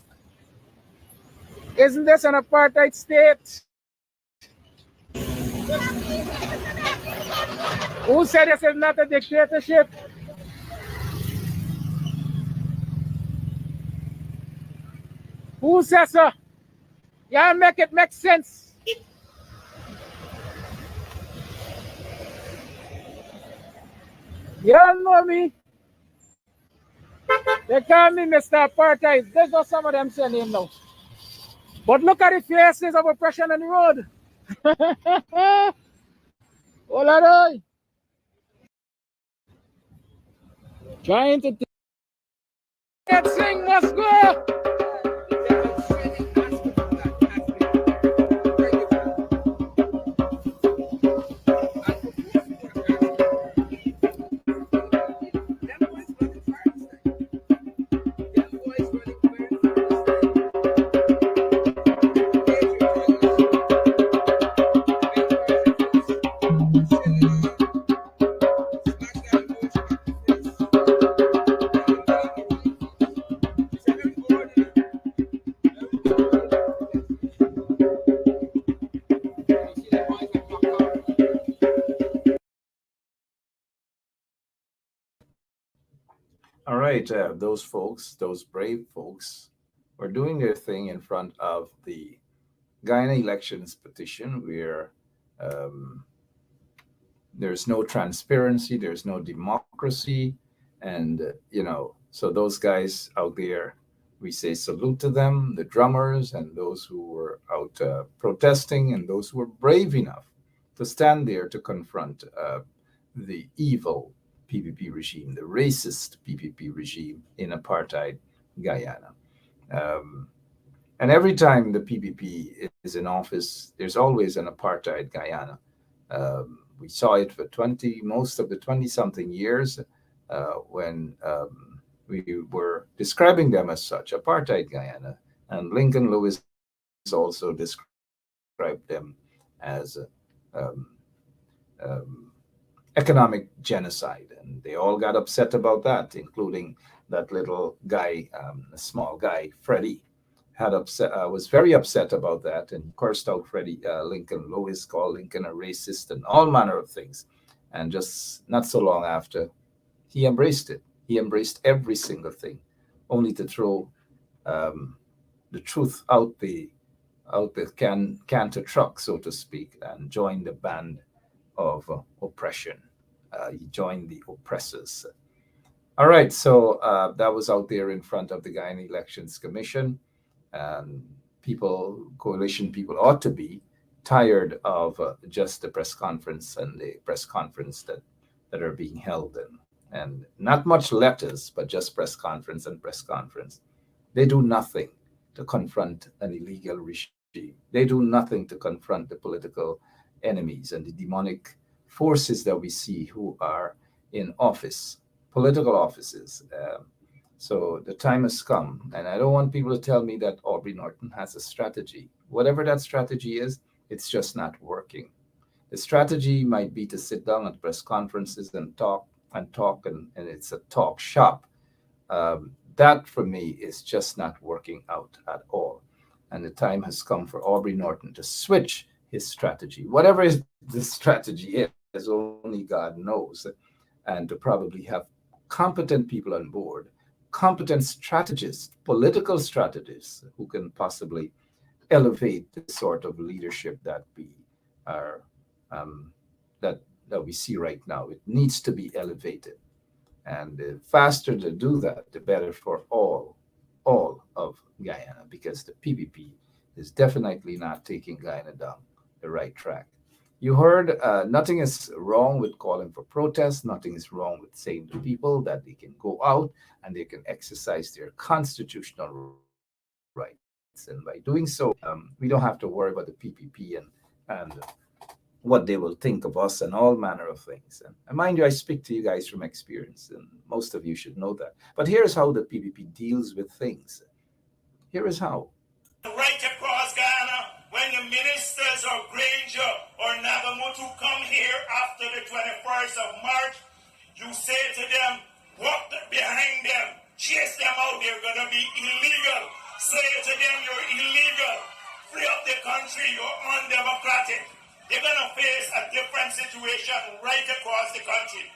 Isn't this an apartheid state? Who said this is not a dictatorship? Who says so? Yeah, make it make sense. You all know me. They call me Mr. Apartheid. There's not some of them saying him now. But look at the faces of oppression on the road. Hola, trying to that thing must go. All right, those folks, those brave folks, were doing their thing in front of the Guyana elections petition, where um, there's no transparency, there's no democracy, and so those guys out there, we say salute to them, the drummers and those who were out protesting, and those who were brave enough to stand there to confront the evil PPP regime, the racist PPP regime in apartheid Guyana. And every time the PPP is in office, there's always an apartheid Guyana. We saw it for most of the 20-something years when we were describing them as such, apartheid Guyana. And Lincoln Lewis also described them as economic genocide. And they all got upset about that, including that little guy, a small guy, Freddie, was very upset about that and cursed out Lincoln Lewis, called Lincoln a racist and all manner of things. And just not so long after, he embraced it. He embraced every single thing, only to throw the truth out the canter truck, so to speak, and join the band of oppression. He joined the oppressors. All right, so that was out there in front of the Guyana Elections Commission. And coalition people ought to be tired of just the press conference and the press conference that are being held and not much letters, but just press conference and press conference. They do nothing to confront an illegal regime. They do nothing to confront the political enemies and the demonic forces that we see who are in office, political offices. So the time has come, and I don't want people to tell me that Aubrey Norton has a strategy. Whatever that strategy is, it's just not working. The strategy might be to sit down at press conferences and talk, and it's a talk shop. That for me is just not working out at all. And the time has come for Aubrey Norton to switch his strategy, whatever the strategy is, only God knows, and to probably have competent people on board, competent strategists, political strategists who can possibly elevate the sort of leadership that we are that we see right now. It needs to be elevated, and the faster to do that, the better for all of Guyana, because the PPP is definitely not taking Guyana down the right track. You heard nothing is wrong with calling for protest. Nothing is wrong with saying to people that they can go out and they can exercise their constitutional rights. And by doing so, we don't have to worry about the PPP and what they will think of us and all manner of things. And mind you, I speak to you guys from experience, and most of you should know that. But here's how the PPP deals with things. Here is how. Right across Ghana, when the ministers of Granger or Nagamutu come here after the 21st of March, you say to them, walk behind them, chase them out, they're going to be illegal. Say to them, you're illegal. Free up the country, you're undemocratic. They're going to face a different situation right across the country.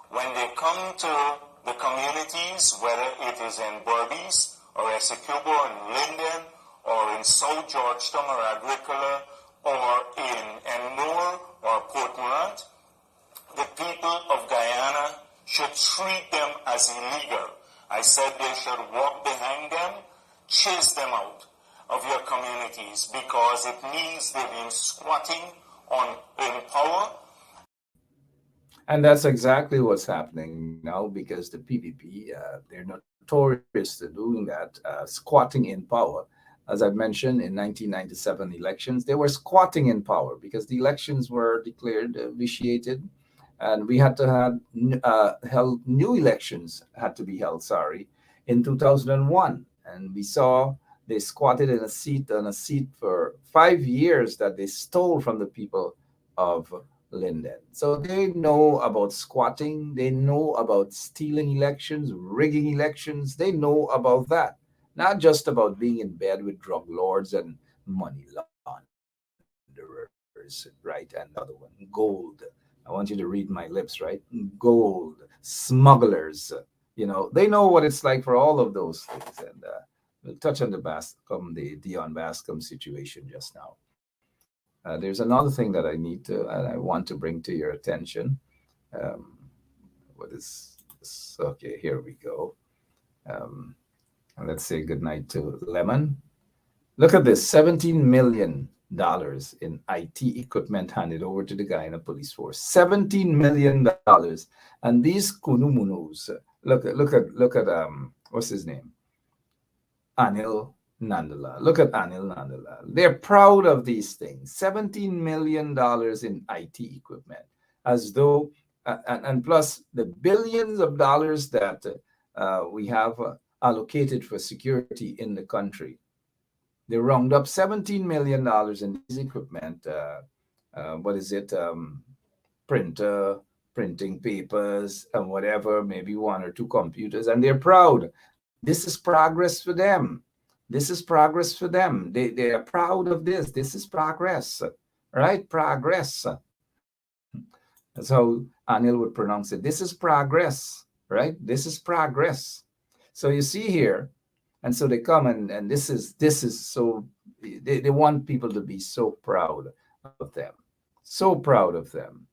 When they come to the communities, whether it is in Berbice or Essecubo and Linden or in South Georgetown or Agricola or in Ennore or Port Morant, the people of Guyana should treat them as illegal. I said they should walk behind them, chase them out of your communities because it means they've been squatting in power. And that's exactly what's happening now because the PPP, they're notorious for doing that, squatting in power. As I mentioned, in 1997 elections, they were squatting in power because the elections were declared vitiated, and we had to have new elections had to be held. In 2001, and we saw they squatted in on a seat for 5 years that they stole from the people of Linden. So they know about squatting, they know about stealing elections, rigging elections, they know about that. Not just about being in bed with drug lords and money launderers, right? And the other one, gold. I want you to read my lips, right? Gold, smugglers, they know what it's like for all of those things. And we'll touch on the Dion Bascom situation just now. There's another thing that I want to bring to your attention. What is this? Okay, here we go. Let's say goodnight to Lemon. Look at this, $17 million in IT equipment handed over to the Guyana Police Force. $17 million. And these kunumunus, look at what's his name? Anil Nandala. Look at Anil Nandala. They're proud of these things. $17 million in IT equipment, as though, and plus the billions of dollars that we have allocated for security in the country. They round up $17 million in this equipment. What is it? Printer, printing papers, and whatever, maybe 1 or 2 computers, and they're proud. This is progress for them. This is progress for them. They are proud of this. This is progress, right? Progress. That's how Anil would pronounce it. This is progress, right? This is progress. So you see here, and so they come and this is so, they want people to be so proud of them. So proud of them.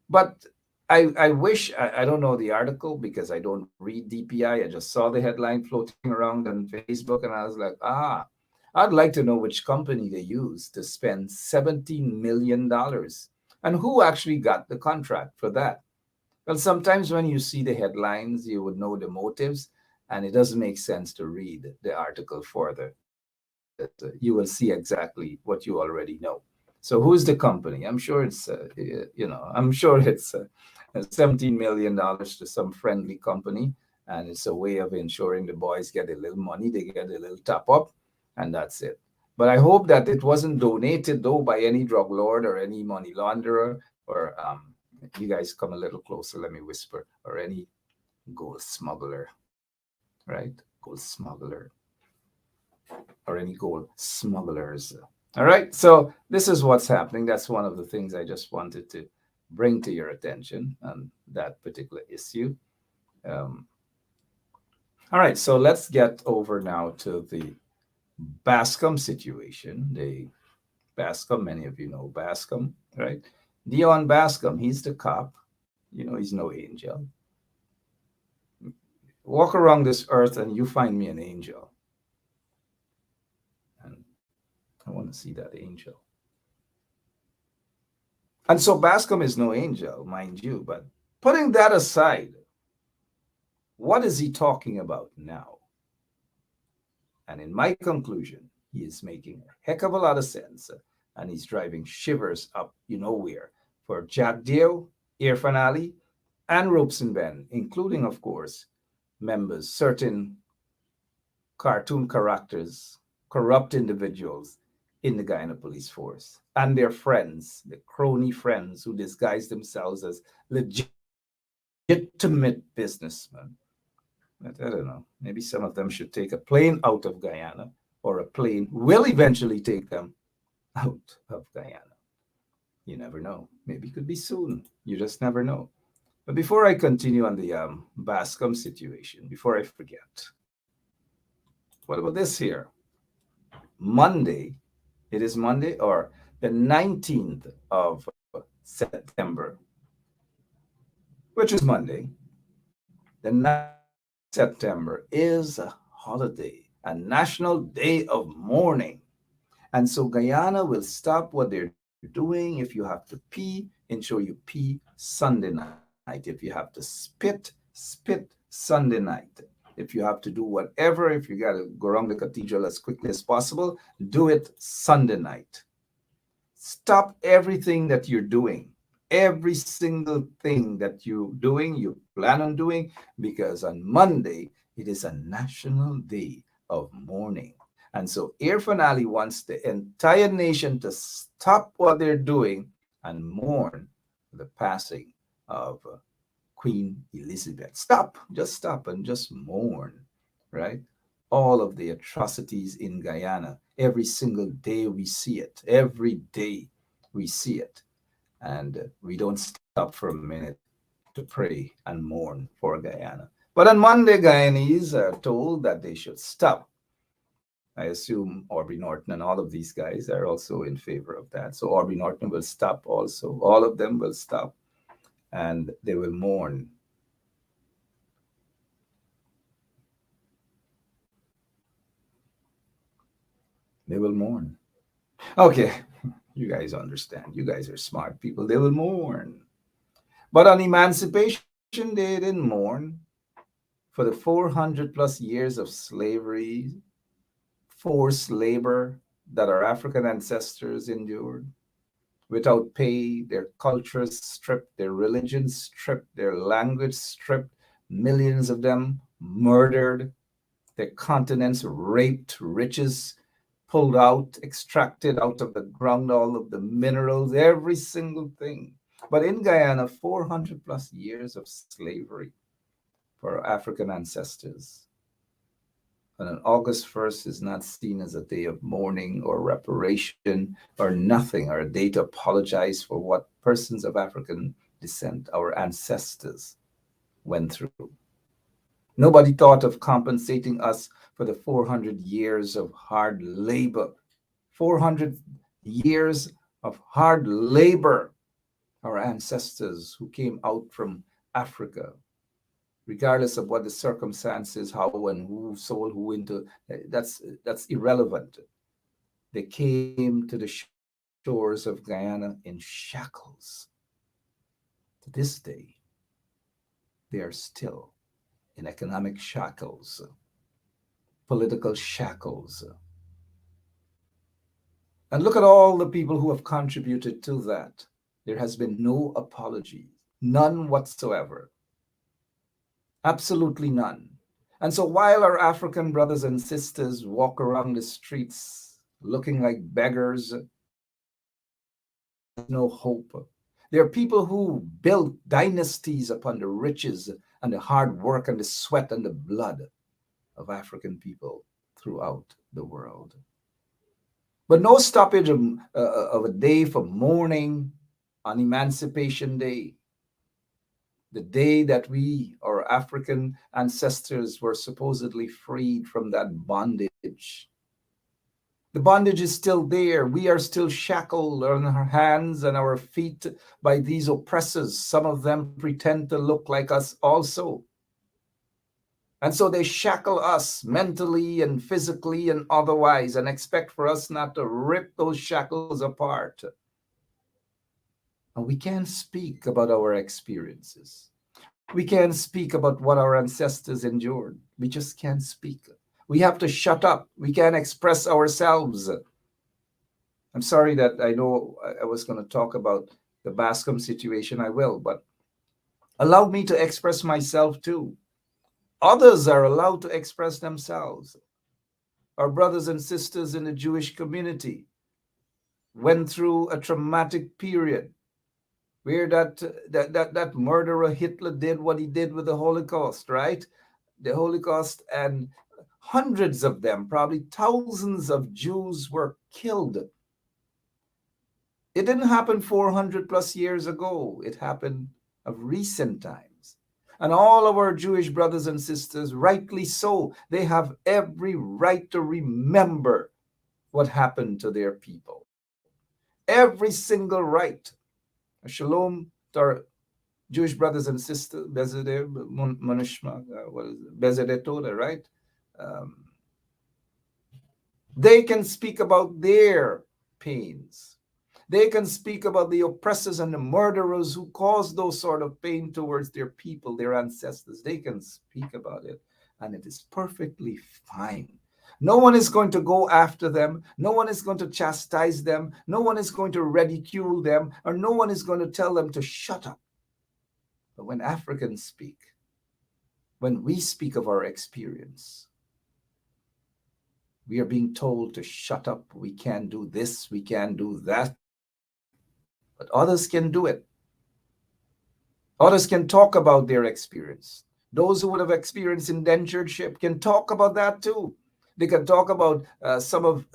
But I wish, I don't know the article because I don't read DPI. I just saw the headline floating around on Facebook and I was like, I'd like to know which company they used to spend $17 million and who actually got the contract for that. Well, sometimes when you see the headlines, you would know the motives, and it doesn't make sense to read the article further. You will see exactly what you already know. So who's the company? I'm sure it's, $17 million to some friendly company, and it's a way of ensuring the boys get a little money, they get a little top up, and that's it. But I hope that it wasn't donated, though, by any drug lord or any money launderer or, you guys come a little closer, let me whisper, or any gold smuggler, right? Gold smuggler, or any gold smugglers. All right, so this is what's happening. That's one of the things I just wanted to bring to your attention on that particular issue. All right, so let's get over now to the Bascom situation. The Bascom, many of you know Bascom, right? Dion Bascom, he's the cop. He's no angel. Walk around this earth and you find me an angel. And I want to see that angel. And so Bascom is no angel, mind you, but putting that aside, what is he talking about now? And in my conclusion, he is making a heck of a lot of sense, and he's driving shivers up where for Jack Dio, Irfan Ali, and Robeson Ben, including, of course, members, certain cartoon characters, corrupt individuals in the Guyana police force, and their friends, the crony friends who disguise themselves as legitimate businessmen. But I don't know. Maybe some of them should take a plane out of Guyana, or a plane will eventually take them out of Guyana. You never know. Maybe it could be soon. You just never know. But before I continue on the Bascom situation, before I forget, what about this here? Monday, it is Monday, or the 19th of September, which is Monday, the 19th of September is a holiday, a national day of mourning. And so Guyana will stop what they're doing. If you have to pee, ensure you pee Sunday night. If you have to spit Sunday night. If you have to do whatever, if you got to go around the cathedral as quickly as possible, do it Sunday night. Stop everything that you're doing. Every single thing that you're doing, you plan on doing, because on Monday, it is a national day of mourning. And so Irfan Ali wants the entire nation to stop what they're doing and mourn the passing of Queen Elizabeth. Just stop and just mourn, right? All of the atrocities in Guyana. Every single day we see it. Every day we see it. And we don't stop for a minute to pray and mourn for Guyana. But on Monday, Guyanese are told that they should stop. I assume Aubrey Norton and all of these guys are also in favor of that. So Aubrey Norton will stop also. All of them will stop, and they will mourn. They will mourn. Okay, you guys understand. You guys are smart people. They will mourn. But on Emancipation Day, they didn't mourn for the 400 plus years of slavery, forced labor that our African ancestors endured. Without pay, their cultures stripped, their religion stripped, their language stripped, millions of them murdered, their continents raped, riches pulled out, extracted out of the ground, all of the minerals, every single thing. But in Guyana, 400 plus years of slavery for our African ancestors. And on August 1st is not seen as a day of mourning or reparation or nothing, or a day to apologize for what persons of African descent, our ancestors, went through. Nobody thought of compensating us for the 400 years of hard labor. 400 years of hard labor. Our ancestors who came out from Africa, regardless of what the circumstances, how and who sold who into, that's irrelevant. They came to the shores of Guyana in shackles. To this day, they are still in economic shackles, political shackles. And look at all the people who have contributed to that. There has been no apology, none whatsoever. Absolutely none. And so while our African brothers and sisters walk around the streets looking like beggars, no hope. There are people who built dynasties upon the riches and the hard work and the sweat and the blood of African people throughout the world. But no stoppage of a day for mourning on Emancipation Day, the day that we, our African ancestors, were supposedly freed from that bondage. The bondage is still there. We are still shackled on our hands and our feet by these oppressors. Some of them pretend to look like us also. And so they shackle us mentally and physically and otherwise, and expect for us not to rip those shackles apart. And we can't speak about our experiences. We can't speak about what our ancestors endured. We just can't speak. We have to shut up. We can't express ourselves. I'm sorry that I know I was going to talk about the Bascom situation. I will, but allow me to express myself too. Others are allowed to express themselves. Our brothers and sisters in the Jewish community, went through a traumatic period where that murderer Hitler did what he did with the Holocaust, right? The Holocaust, and hundreds of them, probably thousands of Jews were killed. It didn't happen 400 plus years ago. It happened of recent times. And all of our Jewish brothers and sisters, rightly so, they have every right to remember what happened to their people. Every single right. Shalom to our Jewish brothers and sisters, Bezedeh, Manishma, what is it? Bezedeh Toda, right? They can speak about their pains. They can speak about the oppressors and the murderers who caused those sort of pain towards their people, their ancestors. They can speak about it, and it is perfectly fine. No one is going to go after them. No one is going to chastise them. No one is going to ridicule them, or no one is going to tell them to shut up. But when Africans speak, when we speak of our experience, we are being told to shut up. We can't do this. We can't do that. But others can do it. Others can talk about their experience. Those who would have experienced indentureship can talk about that too. They can talk about some of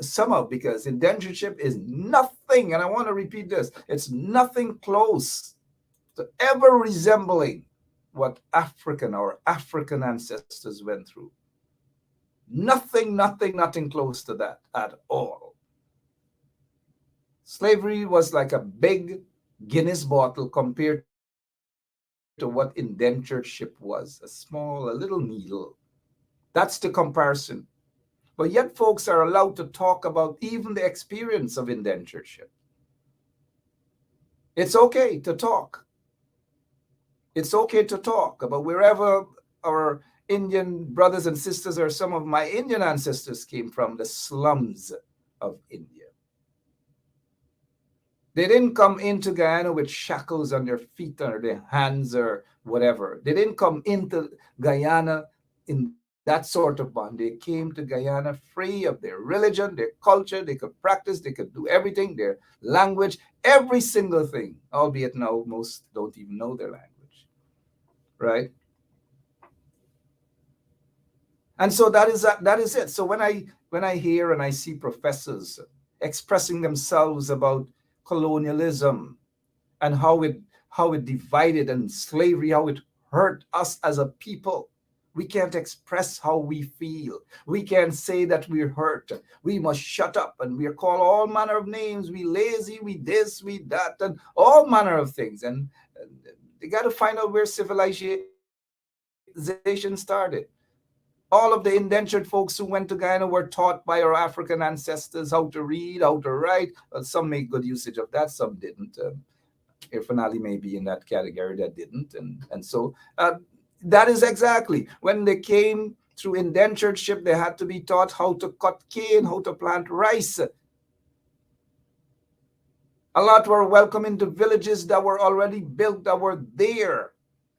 because indentureship is nothing, and I want to repeat this, it's nothing close to ever resembling what our African ancestors went through. Nothing close to that at all. Slavery was like a big Guinness bottle compared to what indentureship was, a little needle. That's the comparison. But yet folks are allowed to talk about even the experience of indentureship. It's okay to talk. It's okay to talk about wherever our Indian brothers and sisters or some of my Indian ancestors came from, the slums of India. They didn't come into Guyana with shackles on their feet or their hands or whatever. They didn't come into Guyana in that sort of bond. They came to Guyana free of their religion, their culture. They could practice, they could do everything, their language, every single thing, albeit now most don't even know their language, right? And so that is it. So when I hear and I see professors expressing themselves about colonialism and how it divided, and slavery, how it hurt us as a people, we can't express how we feel. We can't say that we're hurt. We must shut up, and we're called all manner of names. We lazy, we this, we that, and all manner of things. And they got to find out where civilization started. All of the indentured folks who went to Guyana were taught by our African ancestors how to read, how to write. Some made good usage of that, some didn't. Irfan Ali may be in that category that didn't. And so that is exactly. When they came through indentureship, they had to be taught how to cut cane, how to plant rice. A lot were welcome into villages that were already built, that were there.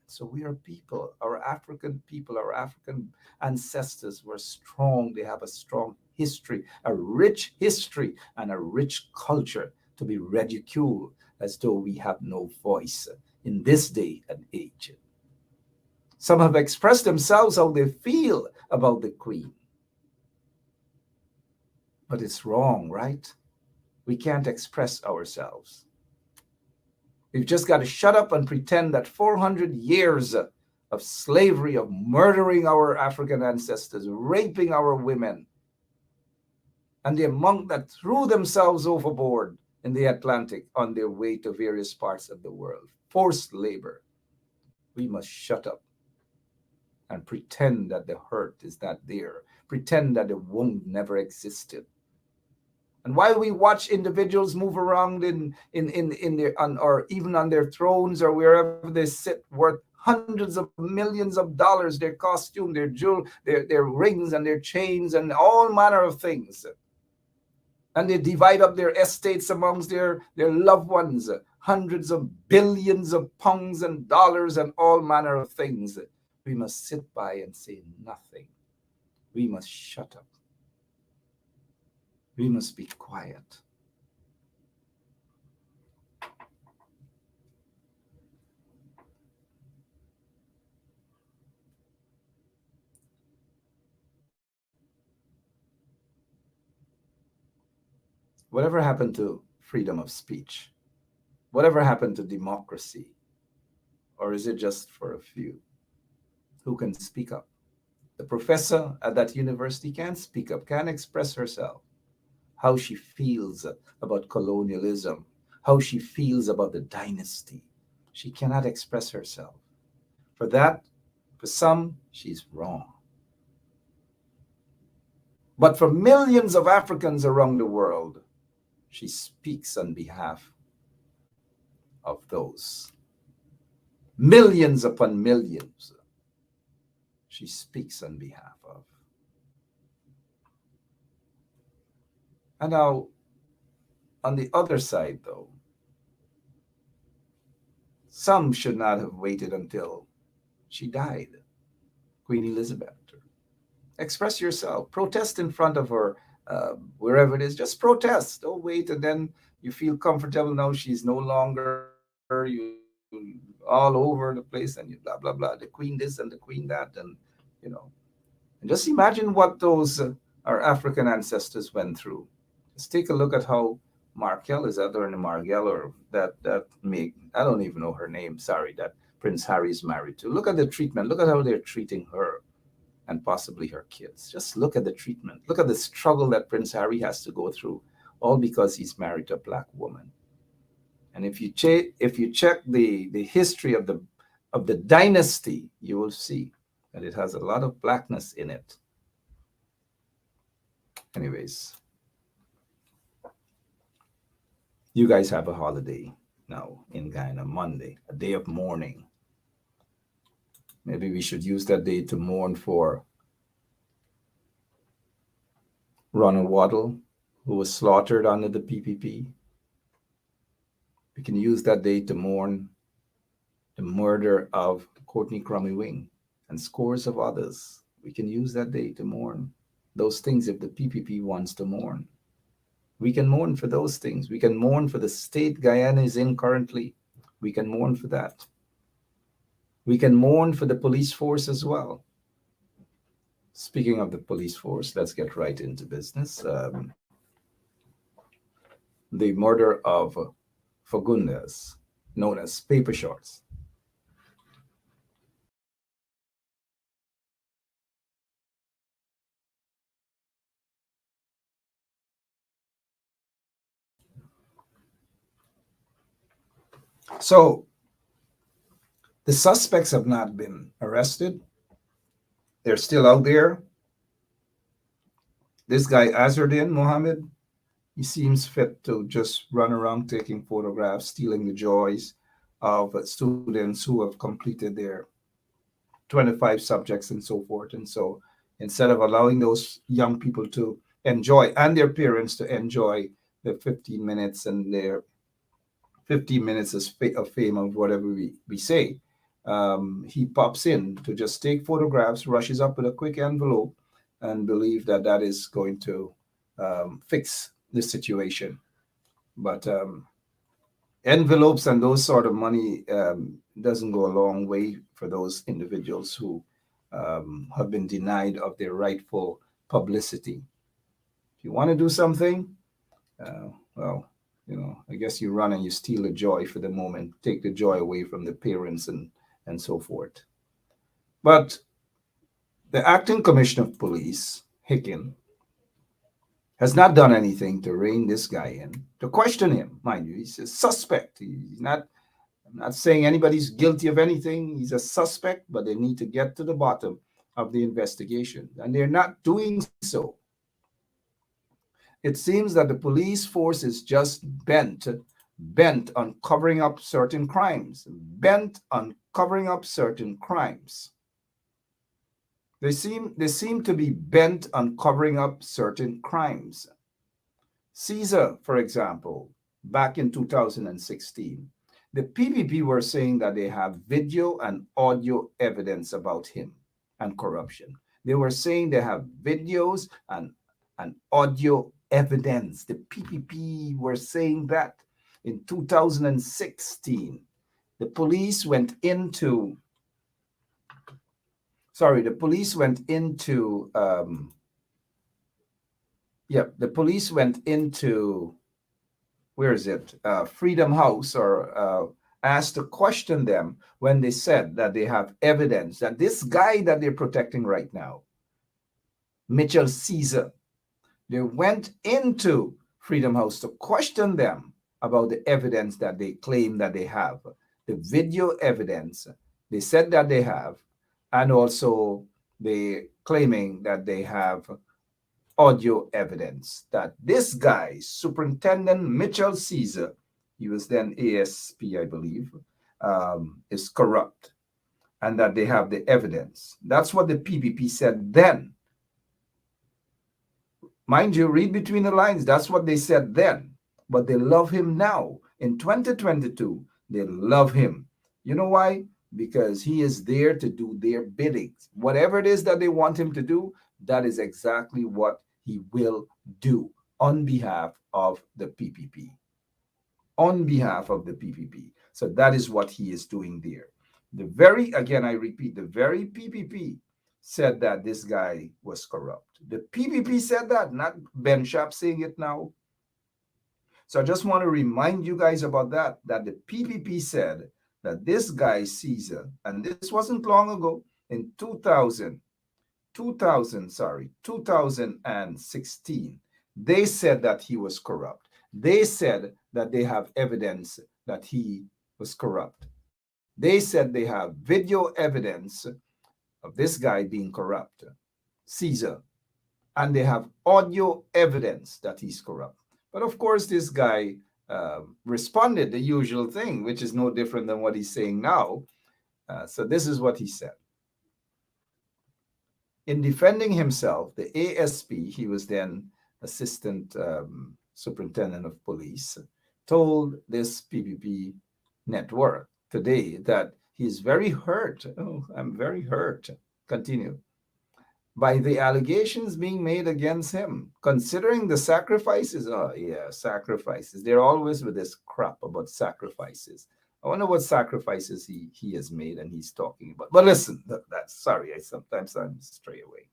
So we are people, our African people, our African ancestors were strong. They have a strong history, a rich history, and a rich culture to be ridiculed as though we have no voice in this day and age. Some have expressed themselves how they feel about the Queen. But it's wrong, right? We can't express ourselves. We've just got to shut up and pretend that 400 years of slavery, of murdering our African ancestors, raping our women, and the monk that threw themselves overboard in the Atlantic on their way to various parts of the world, forced labor. We must shut up and pretend that the hurt is not there, pretend that the wound never existed. And while we watch individuals move around in their or even on their thrones or wherever they sit, worth hundreds of millions of dollars, their costume, their jewel, their rings and their chains and all manner of things, and they divide up their estates amongst their loved ones, hundreds of billions of pounds and dollars and all manner of things, we must sit by and say nothing. We must shut up. We must be quiet. Whatever happened to freedom of speech? Whatever happened to democracy? Or is it just for a few who can speak up? The professor at that university can speak up, can express herself, how she feels about colonialism, how she feels about the dynasty. She cannot express herself. For that, for some, she's wrong. But for millions of Africans around the world, she speaks on behalf of those. Millions upon millions, she speaks on behalf of. And now, on the other side, though, some should not have waited until she died. Queen Elizabeth. Express yourself. Protest in front of her, wherever it is. Just protest. Don't wait, and then you feel comfortable. Now she's no longer you all over the place, and you blah blah blah. The queen this and the queen that, and you know. And just imagine what those our African ancestors went through. Just take a look at how Markel is out there in the Margell, or that Meg. I don't even know her name. Sorry, that Prince Harry is married to. Look at the treatment. Look at how they're treating her and possibly her kids. Just look at the treatment. Look at the struggle that Prince Harry has to go through, all because he's married to a black woman. And if you check the history of the dynasty, you will see that it has a lot of blackness in it. Anyways, you guys have a holiday now in Guyana, Monday, a day of mourning. Maybe we should use that day to mourn for Ronald Waddle, who was slaughtered under the PPP. We can use that day to mourn the murder of Courtney Crummy Wing and scores of others. We can use that day to mourn those things if the PPP wants to mourn. We can mourn for those things. We can mourn for the state Guyana is in currently. We can mourn for that. We can mourn for the police force as well. Speaking of the police force, let's get right into business. The murder of Fagundes, known as Paper Shorts. So, the suspects have not been arrested. They're still out there. This guy, Azardin Mohammed, he seems fit to just run around taking photographs, stealing the joys of students who have completed their 25 subjects and so forth. And so instead of allowing those young people to enjoy, and their parents to enjoy the 15 minutes and their 15 minutes of fame of whatever we say, he pops in to just take photographs, rushes up with a quick envelope, and believe that that is going to fix the situation. But envelopes and those sort of money doesn't go a long way for those individuals who have been denied of their rightful publicity. If you want to do something, well, you know, I guess you run and you steal the joy for the moment, take the joy away from the parents and so forth. But the acting commissioner of police, Hicken, has not done anything to rein this guy in, to question him. Mind you, he's a suspect. He's not, I'm not saying anybody's guilty of anything. He's a suspect, but they need to get to the bottom of the investigation. And they're not doing so. It seems that the police force is just bent on covering up certain crimes, bent on covering up certain crimes. They seem to be bent on covering up certain crimes. Caesar, for example, back in 2016, the PPP were saying that they have video and audio evidence about him and corruption. They were saying they have videos and audio evidence. The PPP were saying that in 2016. The police went into the police went into where is it? Freedom House, or asked to question them when they said that they have evidence that this guy that they're protecting right now, Mitchell Caesar, they went into Freedom House to question them about the evidence that they claim that they have, the video evidence they said that they have, and also they claiming that they have audio evidence that this guy, Superintendent Mitchell Caesar, he was then ASP, I believe, is corrupt, and that they have the evidence. That's what the PPP said then. Mind you, read between the lines. That's what they said then. But they love him now. In 2022, they love him. You know why? Because he is there to do their bidding. Whatever it is that they want him to do, that is exactly what he will do on behalf of the PPP. On behalf of the PPP. So that is what he is doing there. Again, I repeat, the very PPP said that this guy was corrupt. The PPP said that, not Ben Sharp saying it now. So I just want to remind you guys about that the PPP said that this guy, Caesar, and this wasn't long ago, in 2016, they said that he was corrupt. They said that they have evidence that he was corrupt. They said they have video evidence of this guy being corrupt, Caesar, and they have audio evidence that he's corrupt. But of course, this guy responded the usual thing, which is no different than what he's saying now. So this is what he said. In defending himself, the ASP, he was then Assistant Superintendent of Police, told this PPP network today that he's very hurt. Oh, I'm very hurt. Continue. By the allegations being made against him, considering the sacrifices. Oh, yeah, sacrifices. They're always with this crap about sacrifices. I wonder what sacrifices he has made and he's talking about. But listen, that's sorry, sometimes I'm stray away.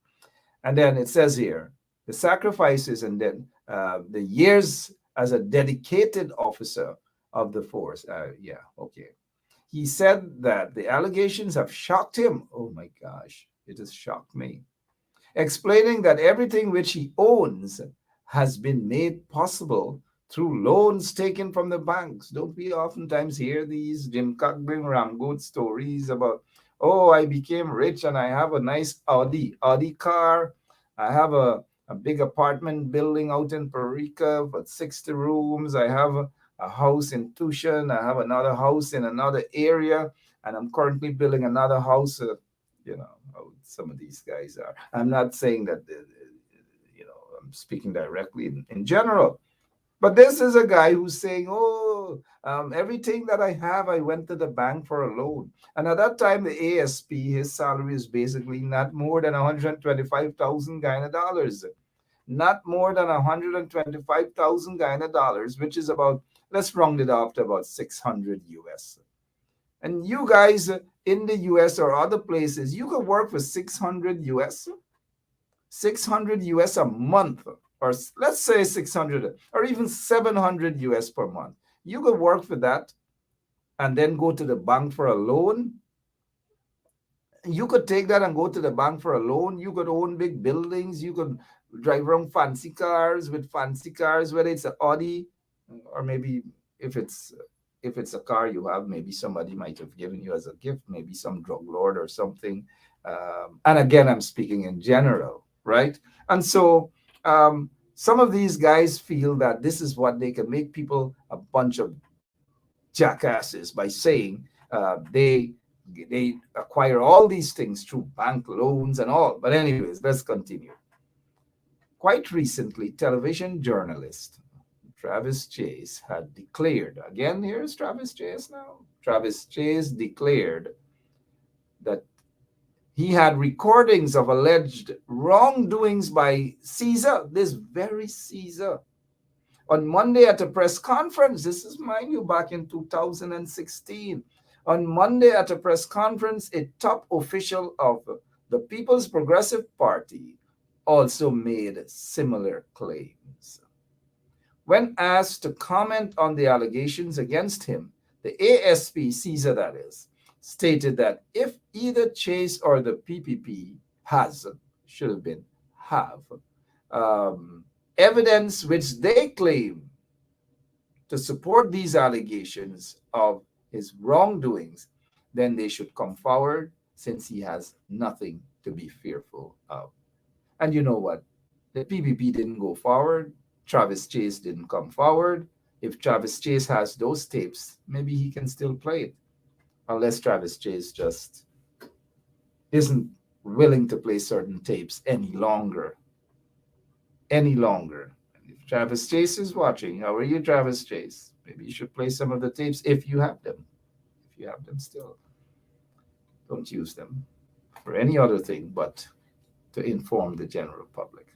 And then it says here, the sacrifices and then the years as a dedicated officer of the force. Yeah, okay. He said that the allegations have shocked him. Oh my gosh, it has shocked me. Explaining that everything which he owns has been made possible through loans taken from the banks. Don't we oftentimes hear these Jim Cockburn Ramgood stories about, oh, I became rich and I have a nice Audi car. I have a big apartment building out in Perica for 60 rooms. I have a house in Tucson. I have another house in another area. And I'm currently building another house. You know, how some of these guys are. I'm not saying that, I'm speaking directly in general. But this is a guy who's saying, oh, everything that I have, I went to the bank for a loan. And at that time, the ASP, his salary is basically not more than $125,000 Guyana dollars. Not more than $125,000 Guyana dollars, which is about, let's round it off to about 600 US. And you guys in the US or other places, you could work for 600 US, 600 US a month, or let's say 600 or even 700 US per month. You could work for that and then go to the bank for a loan. You could take that and go to the bank for a loan. You could own big buildings. You could drive around fancy cars, whether it's an Audi or maybe if it's a car you have, maybe somebody might have given you as a gift, maybe some drug lord or something. And again, I'm speaking in general, right? And so some of these guys feel that this is what they can make people a bunch of jackasses by saying they acquire all these things through bank loans and all. But anyways, let's continue. Quite recently, television journalist Travis Chase had declared, again, here's Travis Chase now. Travis Chase declared that he had recordings of alleged wrongdoings by Caesar, this very Caesar. On Monday at a press conference, this is, mind you, back in 2016. On Monday at a press conference, a top official of the People's Progressive Party also made similar claims. When asked to comment on the allegations against him, the ASP, Caesar that is, stated that if either Chase or the PPP should have been, have, evidence which they claim to support these allegations of his wrongdoings, then they should come forward since he has nothing to be fearful of. And you know what? The PPP didn't go forward. Travis Chase didn't come forward. If Travis Chase has those tapes, maybe he can still play it, unless Travis Chase just isn't willing to play certain tapes any longer. Any longer. And if Travis Chase is watching, how are you, Travis Chase? Maybe you should play some of the tapes if you have them. If you have them still, don't use them for any other thing but to inform the general public.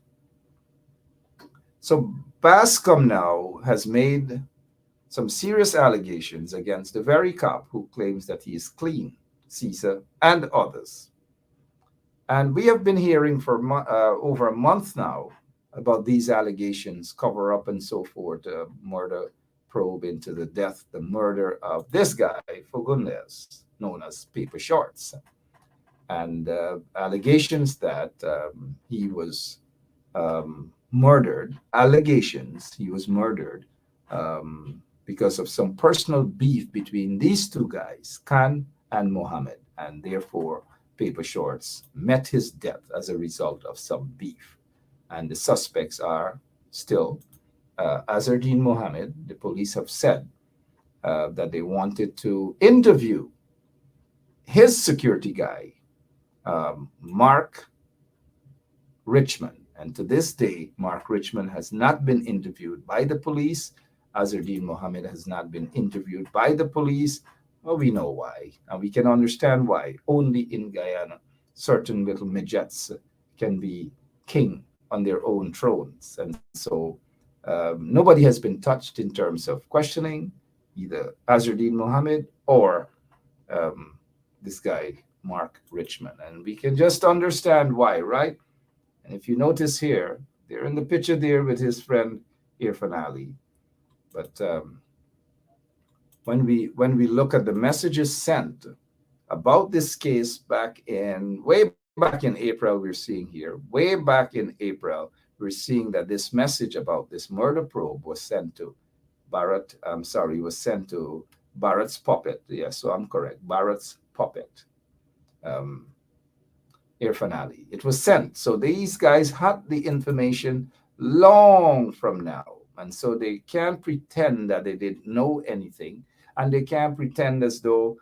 So Bascom now has made some serious allegations against the very cop who claims that he is clean, Caesar, and others. And we have been hearing for over a month now about these allegations, cover up and so forth, murder probe into the death, the murder of this guy, Fagundes, known as Paper Shorts, and allegations that he was murdered, allegations he was murdered because of some personal beef between these two guys, Khan and Mohammed, and therefore Paper Shorts met his death as a result of some beef. And the suspects are still Azardine Mohammed. The police have said that they wanted to interview his security guy, Mark Richmond. And to this day, Mark Richmond has not been interviewed by the police. Azardine Mohammed has not been interviewed by the police. Well, we know why, and we can understand why. Only in Guyana, certain little midgets can be king on their own thrones. And so nobody has been touched in terms of questioning either Azardine Mohammed or this guy, Mark Richmond. And we can just understand why, right? And if you notice here, they're in the picture there with his friend Irfan Ali. But when we look at the messages sent about this case way back in April, we're seeing here, way back in April, we're seeing that this message about this murder probe was sent to Barrett's puppet. Yeah, so I'm correct. Barrett's puppet. Irfan Ali. It was sent. So these guys had the information long from now. And so they can't pretend that they didn't know anything. And they can't pretend as though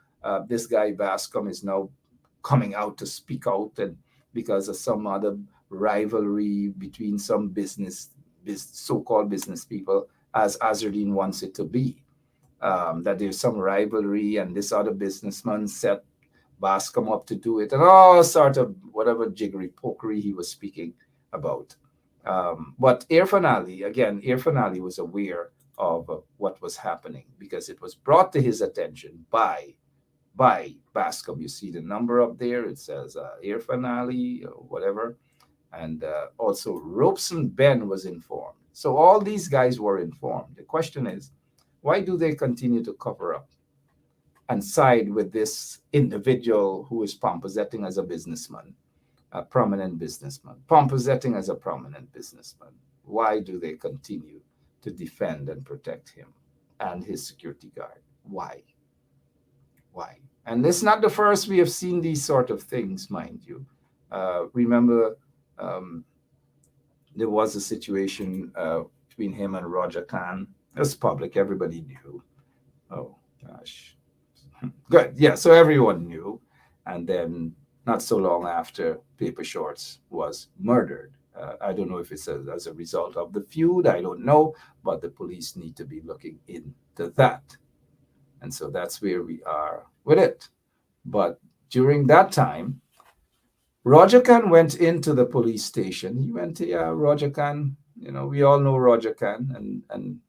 this guy Bascom is now coming out to speak out and because of some other rivalry between some so-called business people, as Azardine wants it to be. That there's some rivalry and this other businessman set Bascom up to do it and all sort of whatever jiggery pokery he was speaking about. But Irfan Ali was aware of what was happening because it was brought to his attention by Bascom. You see the number up there. It says Irfan Ali or whatever. And also Robeson Ben was informed. So all these guys were informed. The question is, why do they continue to cover up and side with this individual who is pomposetting as a businessman, a prominent businessman, pomposetting as a prominent businessman? Why do they continue to defend and protect him and his security guard? Why? And it's not the first we have seen these sort of things, mind you. Remember, there was a situation between him and Roger Khan. It was public. Everybody knew. Oh, gosh. Good. Yeah, so everyone knew. And then not so long after, Paper Shorts was murdered. I don't know if it's as a result of the feud. I don't know. But the police need to be looking into that. And so that's where we are with it. But during that time, Roger Khan went into the police station. He went to, Roger Khan. We all know Roger Khan. And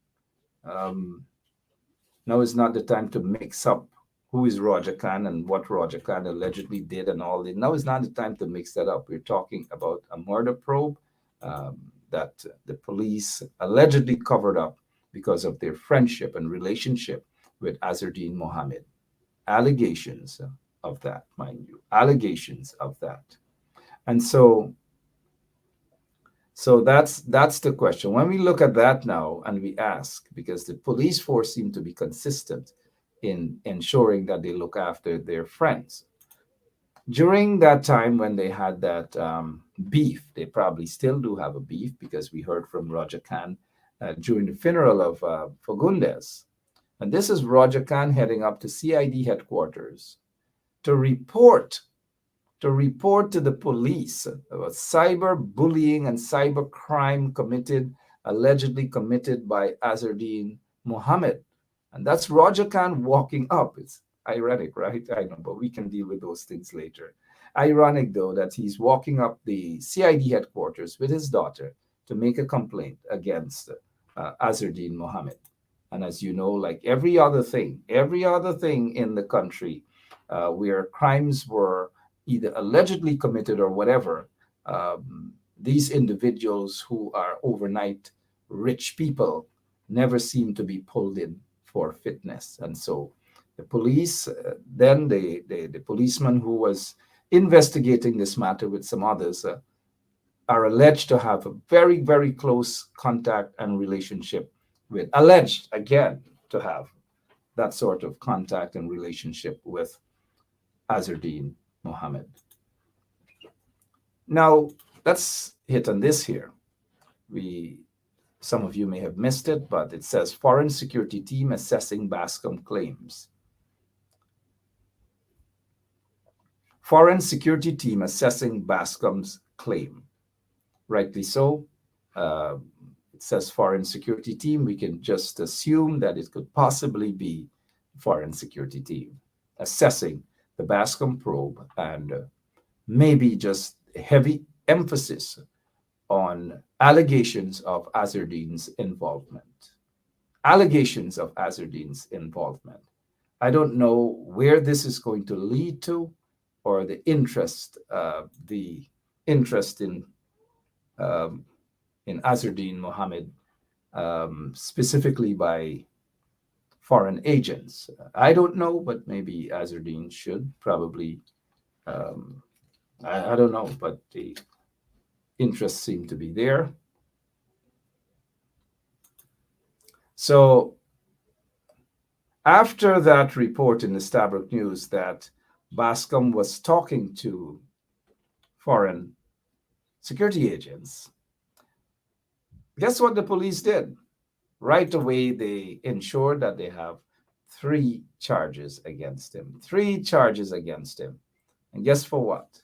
now is not the time to mix up who is Roger Khan and what Roger Khan allegedly did and all that. Now is not the time to mix that up. We're talking about a murder probe that the police allegedly covered up because of their friendship and relationship with Azardine Mohammed. Allegations of that, mind you, allegations of that. And so that's the question. When we look at that now and we ask, because the police force seem to be consistent in ensuring that they look after their friends. During that time when they had that beef, they probably still do have a beef, because we heard from Roger Khan during the funeral of Fagundes. And this is Roger Khan heading up to CID headquarters to report to the police about cyber bullying and cyber crime allegedly committed by Azardine Mohammed. And that's Roger Khan walking up. It's ironic, right? I know, but we can deal with those things later. Ironic, though, that he's walking up the CID headquarters with his daughter to make a complaint against Azardine Mohammed. And as you know, like every other thing in the country where crimes were either allegedly committed or whatever, these individuals who are overnight rich people never seem to be pulled in for fitness. And so the police, then the policeman who was investigating this matter with some others, are alleged to have a very, very close contact and relationship with, alleged again to have that sort of contact and relationship with Azardine Mohammed. Now, let's hit on this here. Some of you may have missed it, but it says Foreign Security Team assessing Bascom claims. Foreign Security Team assessing Bascom's claim. Rightly so. It says Foreign Security Team. We can just assume that it could possibly be Foreign Security Team assessing the Bascom probe, and maybe just heavy emphasis on allegations of Azardine's involvement. Allegations of Azardine's involvement. I don't know where this is going to lead to, or the interest in Azardine Mohammed, specifically by foreign agents. I don't know, but maybe Azardine should probably. I don't know, but the interests seem to be there. So after that report in the Stabroek News that Bascom was talking to foreign security agents, guess what the police did? Right away, they ensured that they have 3 charges against him. 3 charges against him. And guess for what?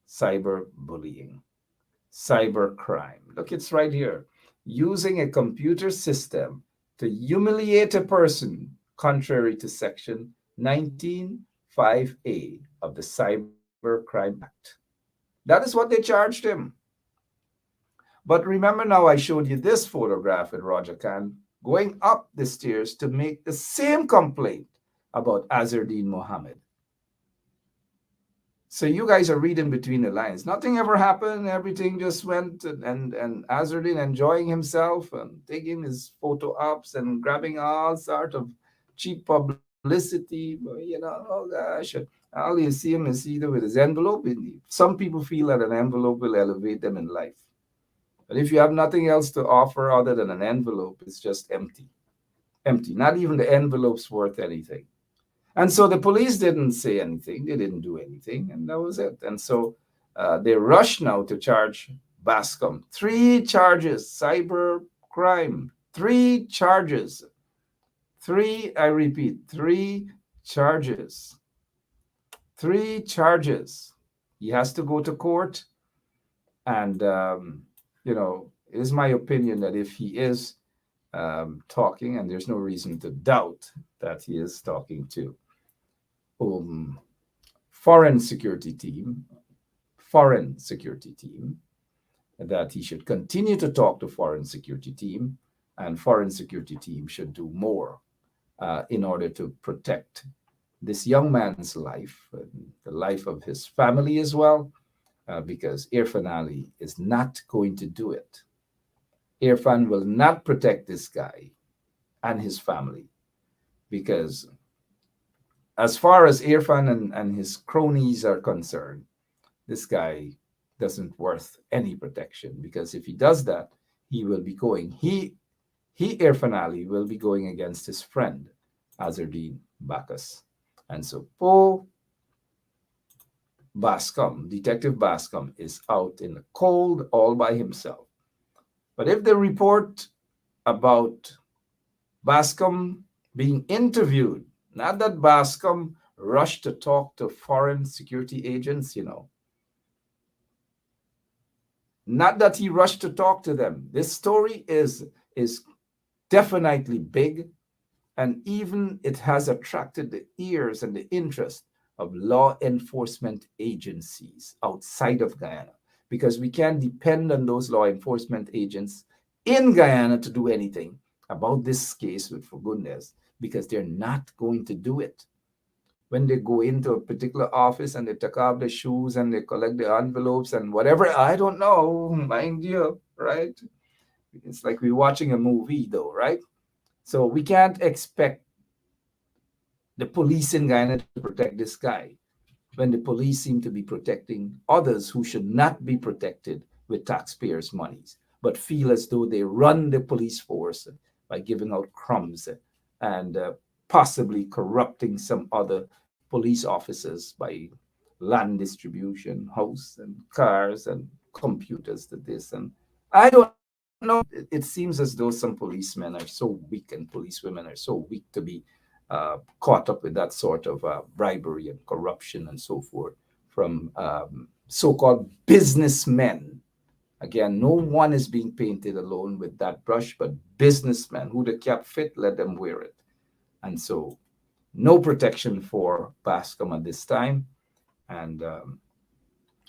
Cyber bullying, cyber crime. Look, it's right here. Using a computer system to humiliate a person contrary to Section 19(5)(a) of the Cyber Crime Act. That is what they charged him. But remember now, I showed you this photograph with Roger Khan going up the stairs to make the same complaint about Azardine Mohammed. So you guys are reading between the lines. Nothing ever happened. Everything just went, and Azardine enjoying himself and taking his photo ops and grabbing all sort of cheap publicity. You know, oh gosh, all you see him is either with his envelope. Some people feel that an envelope will elevate them in life. But if you have nothing else to offer other than an envelope, it's just empty. Empty. Not even the envelope's worth anything. And so the police didn't say anything. They didn't do anything. And that was it. And so they rushed now to charge Bascom. 3 charges, cyber crime. 3 charges. 3, I repeat, 3 charges. 3 charges. He has to go to court. And, you know, it is my opinion that if he is talking, and there's no reason to doubt that he is talking to foreign security team, that he should continue to talk to foreign security team, and foreign security team should do more in order to protect this young man's life, the life of his family as well, because Irfan Ali is not going to do it. Irfan will not protect this guy. and his family. Because as far as Irfan and his cronies are concerned, this guy doesn't worth any protection, because if he does that, he will be going, Irfan Ali will be going against his friend, Azardine Bacchus. And so Poe Bascom, Detective Bascom, is out in the cold all by himself. But if the report about Bascom being interviewed, not that Bascom rushed to talk to foreign security agents, not that he rushed to talk to them. This story is definitely big, and even it has attracted the ears and the interest of law enforcement agencies outside of Guyana, because we can't depend on those law enforcement agents in Guyana to do anything about this case with Fagundes, because they're not going to do it. When they go into a particular office and they take off their shoes and they collect the envelopes and whatever, I don't know, mind you, right? It's like we're watching a movie though, right? So we can't expect the police in Guyana to protect this guy when the police seem to be protecting others who should not be protected with taxpayers' monies, but feel as though they run the police force by giving out crumbs and possibly corrupting some other police officers by land distribution, house and cars and computers to this. And I don't know. It seems as though some policemen are so weak and policewomen are so weak to be caught up with that sort of bribery and corruption and so forth from so-called businessmen. Again, no one is being painted alone with that brush, but businessmen who the cap fit, let them wear it. And so no protection for Bascom at this time. And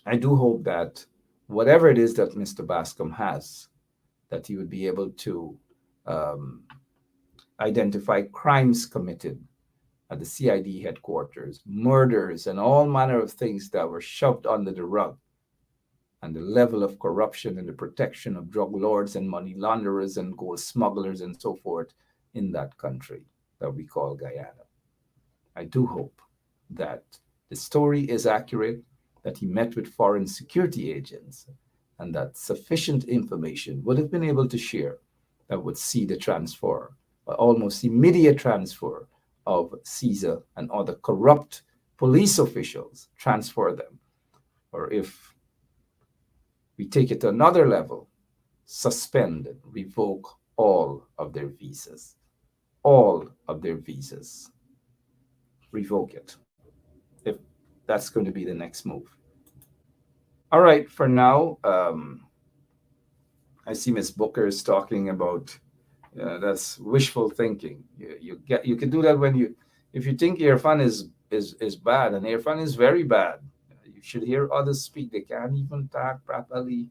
I do hope that whatever it is that Mr. Bascom has, that he would be able to identify crimes committed at the CID headquarters, murders, and all manner of things that were shoved under the rug, and the level of corruption and the protection of drug lords and money launderers and gold smugglers and so forth in that country that we call Guyana. I do hope that the story is accurate, that he met with foreign security agents, and that sufficient information would have been able to share that would see the transfer, almost immediate transfer of Caesar and other corrupt police officials, transfer them. Or if we take it to another level, suspend and revoke all of their visas. All of their visas. Revoke it, if that's going to be the next move. All right, for now, I see Ms. Booker is talking about that's wishful thinking. You can do that when if you think Irfan is bad, and Irfan is very bad. You should hear others speak. They can't even talk properly.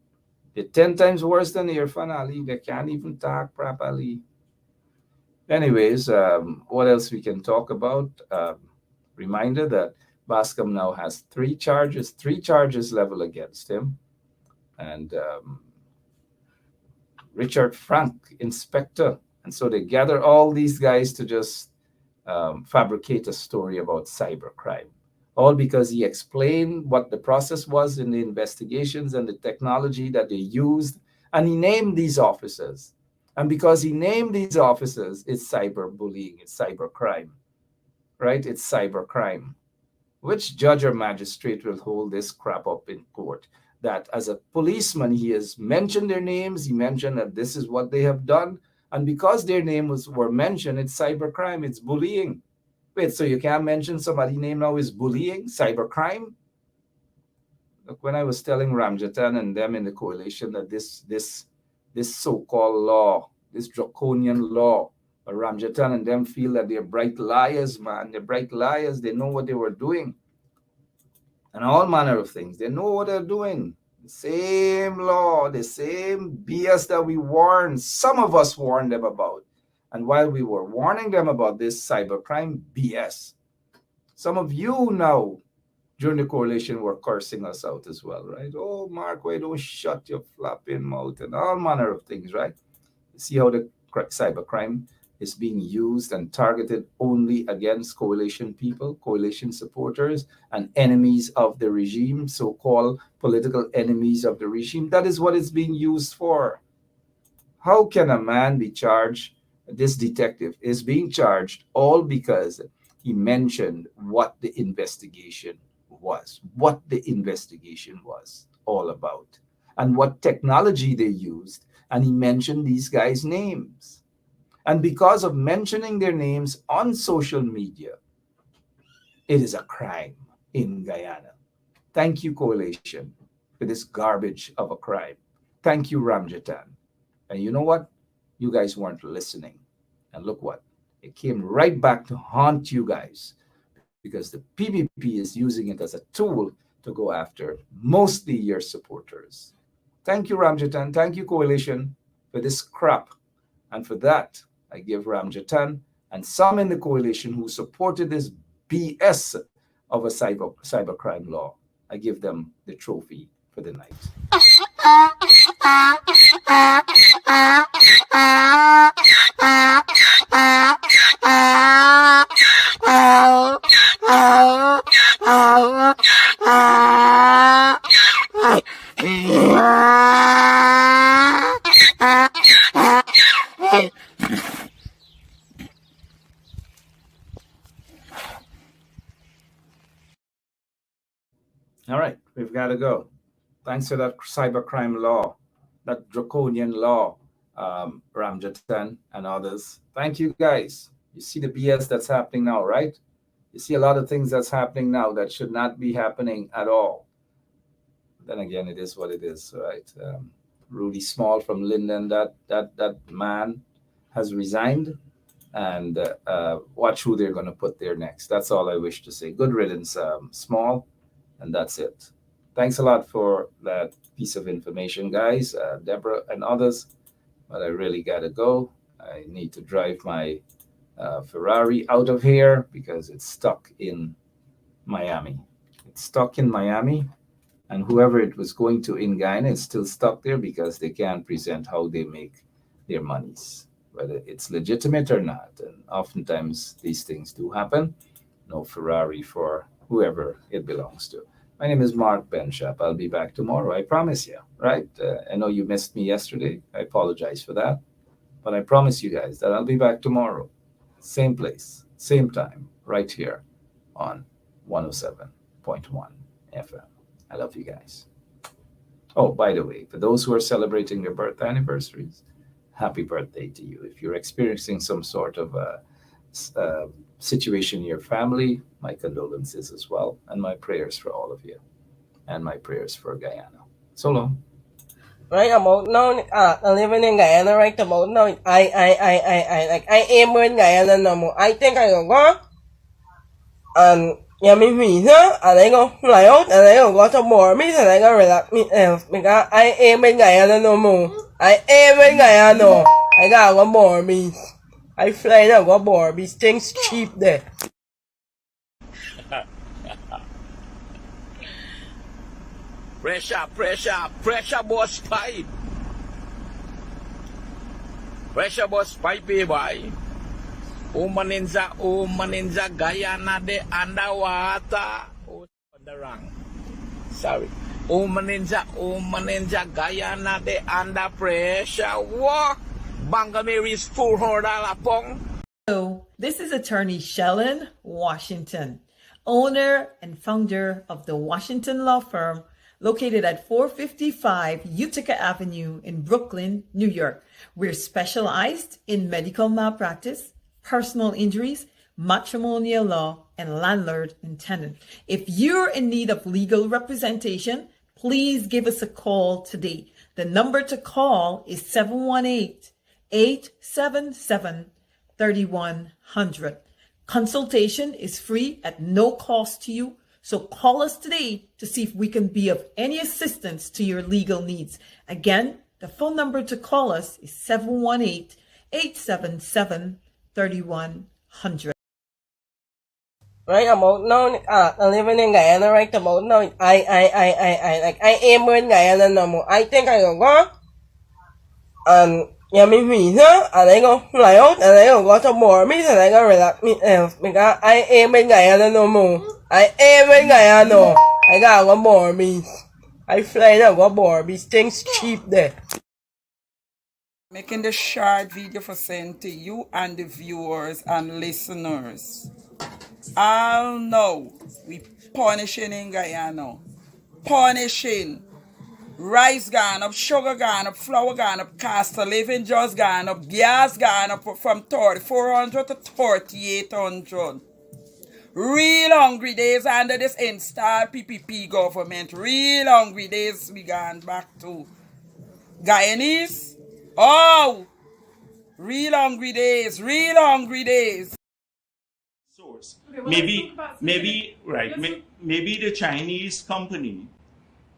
They're 10 times worse than Irfan Ali. They can't even talk properly. Anyways, what else we can talk about? Reminder that Bascom now has three charges level against him. And Richard Frank, inspector. And so they gather all these guys to just fabricate a story about cybercrime. All because he explained what the process was in the investigations and the technology that they used. And he named these officers. And because he named these officers, it's cyberbullying, it's cybercrime, right? It's cybercrime. Which judge or magistrate will hold this crap up in court? That as a policeman, he has mentioned their names, he mentioned that this is what they have done, and because their names were mentioned, it's cybercrime, it's bullying. Wait, so you can't mention somebody's name now is bullying, cybercrime? Look, when I was telling Ramjatan and them in the coalition that this so-called law, this draconian law, Ramjatan and them feel that they're bright liars, man. They're bright liars. They know what they were doing. And all manner of things. They know what they're doing. The same law, the same BS that we warned, some of us warned them about. And while we were warning them about this cybercrime BS, some of you now during the coalition were cursing us out as well, right? Oh, Mark, why don't shut your flapping mouth and all manner of things, right? See how the cybercrime is being used and targeted only against coalition people, coalition supporters, and enemies of the regime, so-called political enemies of the regime. That is what it's being used for. How can a man be charged? This detective is being charged all because he mentioned what the investigation was all about, and what technology they used. And he mentioned these guys' names. And because of mentioning their names on social media, it is a crime in Guyana. Thank you, Coalition, for this garbage of a crime. Thank you, Ramjatan. And you know what? You guys weren't listening. And look what? It came right back to haunt you guys, because the PPP is using it as a tool to go after mostly your supporters. Thank you, Ramjatan. Thank you, Coalition, for this crap. And for that, I give Ramjatan and some in the coalition who supported this BS of a cybercrime law, I give them the trophy for the night. All right, we've got to go. Thanks for that cybercrime law, that draconian law, Ramjatan and others. Thank you, guys. You see the BS that's happening now, right? You see a lot of things that's happening now that should not be happening at all. Then again, it is what it is, right? Rudy Small from Linden, that man has resigned, and watch who they're going to put there next. That's all I wish to say. Good riddance, Small, and that's it. Thanks a lot for that piece of information, guys, Deborah and others. But I really got to go. I need to drive my Ferrari out of here because it's stuck in Miami. It's stuck in Miami, and whoever it was going to in Guyana is still stuck there because they can't present how they make their monies, whether it's legitimate or not. And oftentimes these things do happen. No Ferrari for whoever it belongs to. My name is Mark Benshap. I'll be back tomorrow. I promise you, right? I know you missed me yesterday. I apologize for that. But I promise you guys that I'll be back tomorrow. Same place, same time, right here on 107.1 FM. I love you guys. Oh, by the way, for those who are celebrating their birth anniversaries, happy birthday to you. If you're experiencing some sort of situation in your family, my condolences as well, and my prayers for all of you, and my prayers for Guyana. So long. Right about now, living in Guyana right about now, I am in Guyana no more. I think I will go and get me visa, and I go fly out, and I go to Bormis, and I go relax myself, because I am in Guyana no more. I am in Guyana. I gotta go Bormis. I fly now, go Bormis. Things cheap there. Pressure boss pipe. Pressure boss pipe, boy. Umaninza, Guyana de underwater. Oh, wrong. Sorry. Umaninza, Guyana de under pressure. What? Bangamary's $400 pong. So, this is attorney Shellen Washington, owner and founder of the Washington Law Firm, located at 455 Utica Avenue in Brooklyn, New York. We're specialized in medical malpractice, personal injuries, matrimonial law, and landlord and tenant. If you're in need of legal representation, please give us a call today. The number to call is 718-877-3100. Consultation is free at no cost to you. So call us today to see if we can be of any assistance to your legal needs. Again, the phone number to call us is 718-877-3100. Right about now, living in Guyana right about now, I am in Guyana no more. I think I will go and yeah, me visa, and I go fly out, and I go to board me, and I go relax me else, because I ain't been Guyana no more. I ain't been Guyana no. I gotta go board me. I fly now, go board me. Things cheap there. Making the short video for send to you and the viewers and listeners. I'll know we punishing in Guyana. Punishing. Rice gone up, sugar gone up, flour gone up, cost of living just gone up, gas gone up from 3,400 to 3,800. Real hungry days under this installed PPP government. Real hungry days we gone back to. Guyanese? Oh! Real hungry days, real hungry days. Source. Maybe the Chinese company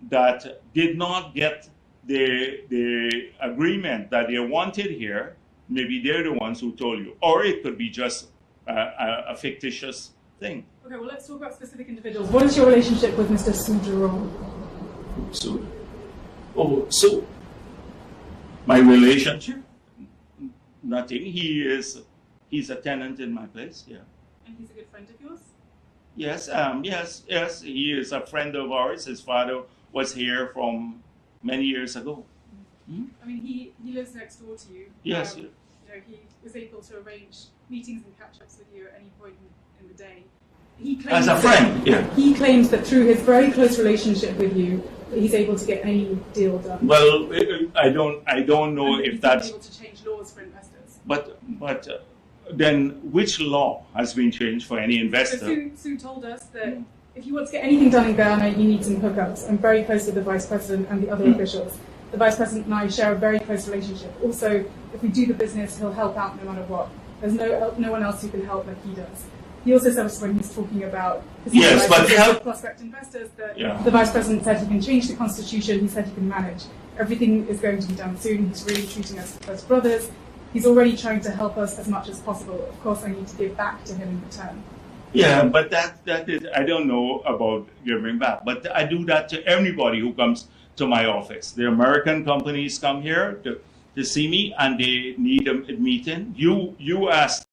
that did not get the agreement that they wanted here, maybe they're the ones who told you. Or it could be just a fictitious thing. Okay, well, let's talk about specific individuals. What is your relationship with Mr. Sujaro? So my relationship? Nothing. He's a tenant in my place, yeah. And he's a good friend of yours? Yes, yes. He is a friend of ours. His father was here from many years ago. I mean, he lives next door to you. Yes. You know, he was able to arrange meetings and catch-ups with you at any point in the day. He claims as a friend, yeah. He claims that through his very close relationship with you, he's able to get any deal done. Well, I don't know and if that's able to change laws for investors. But then which law has been changed for any investor? So Sue told us that if you want to get anything done in Ghana, you need some hookups. I'm very close with the Vice President and the other officials. The Vice President and I share a very close relationship. Also, if we do the business, he'll help out no matter what. There's no one else who can help like he does. He also said us when he's talking about prospect investors that the Vice President said he can change the Constitution, he said he can manage. Everything is going to be done soon. He's really treating us as brothers. He's already trying to help us as much as possible. Of course, I need to give back to him in return. Yeah, but that is, I don't know about giving back, but I do that to everybody who comes to my office. The American companies come here to see me and they need a meeting. You ask.